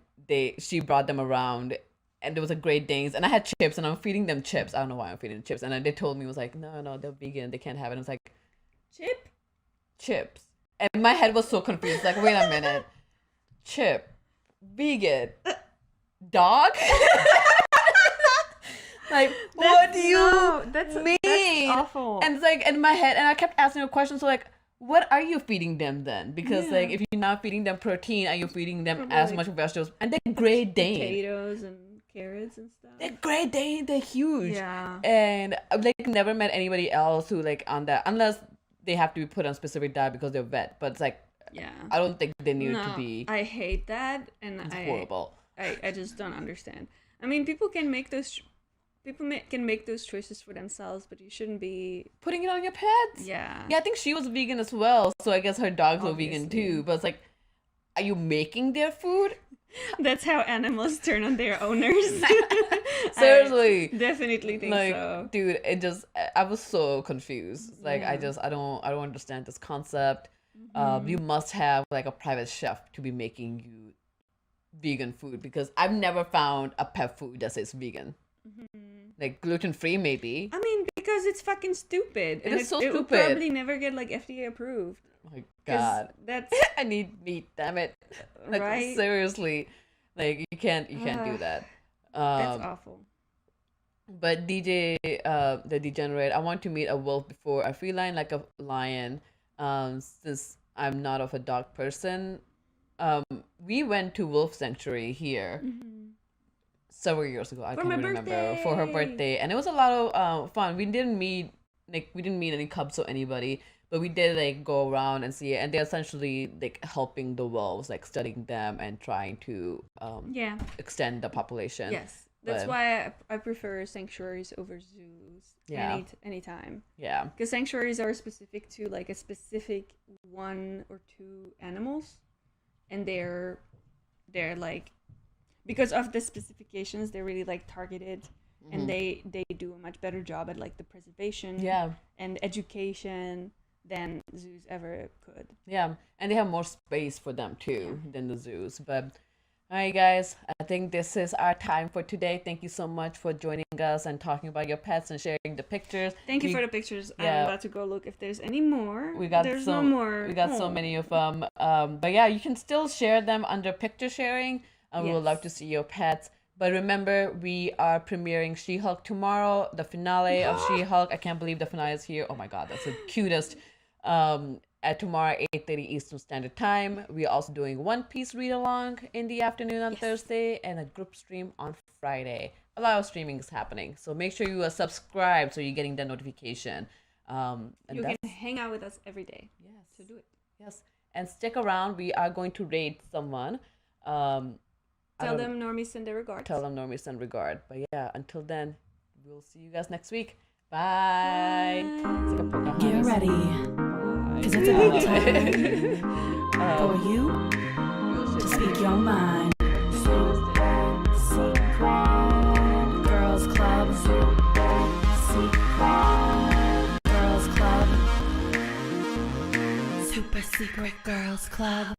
she brought them around and there was a Great Danes and I had chips and I'm feeding them chips. I don't know why I'm feeding them chips. And then they told me, it was like, no, they're vegan. They can't have it. And I was like, chips. And my head was so confused. Like, wait a minute. Chip. Vegan. Dog? Like, what do you mean? That's awful. And it's like in my head, and I kept asking a question. So like, what are you feeding them then? Because like, if you're not feeding them protein, are you feeding them as much vegetables? And they're Great Dane. Potatoes and carrots and stuff. They're Great Dane. They're huge. Yeah. And I've like never met anybody else who like on that, unless they have to be put on specific diet because they're vet. But it's like, I don't think they need to be. I hate that, and it's horrible. I just don't understand. I mean, people can make those choices for themselves, but you shouldn't be putting it on your pets. Yeah, I think she was vegan as well, so I guess her dogs were vegan too. But it's like, are you making their food? That's how animals turn on their owners. Seriously, I definitely think so. Dude, I was so confused. Like, I don't understand this concept. You must have like a private chef to be making you vegan food, because I've never found a pet food that says vegan. Like gluten-free maybe. I mean, because it's fucking stupid. It is so stupid. It will probably never get like FDA approved. Oh my god. That's I need meat, damn it. Like, right? Seriously. Like you can't do that. That's awful. But DJ the Degenerate, I want to meet a wolf before a feline like a lion. Since I'm not of a dog person. We went to Wolf Sanctuary here several years ago. I can't remember, for her birthday, and it was a lot of fun. We didn't meet any cubs or anybody, but we did like go around and see it, and they're essentially like helping the wolves, like studying them and trying to extend the population. Yes, that's why I prefer sanctuaries over zoos. Anytime. Yeah, because sanctuaries are specific to like a specific 1 or 2 animals. And they're like, because of the specifications, they're really like targeted, and they do a much better job at like the preservation and education than zoos ever could. Yeah, and they have more space for them too than the zoos. But all right, guys, I think this is our time for today. Thank you so much for joining us and talking about your pets and sharing the pictures. Thank you for the pictures. I'm about to go look if there's any more. There's no more. We got so many of them. But yeah, you can still share them under picture sharing. We would love to see your pets. But remember, we are premiering She-Hulk tomorrow, the finale of She-Hulk. I can't believe the finale is here. Oh my god, that's the cutest. At tomorrow, 8:30 Eastern Standard Time. We are also doing One Piece read-along in the afternoon on Thursday, and a group stream on Friday. A lot of streaming is happening, so make sure you are subscribed so you're getting that notification. And you can hang out with us every day. Yes. To do it. Yes. And stick around. We are going to rate someone. Tell them Normies send their regards. Tell them Normies send regard. But yeah, until then, we'll see you guys next week. Bye. Get ready. Because it's about time for you to speak your mind. Secret Girls Club. Secret Girls Club. Super Secret Girls Club.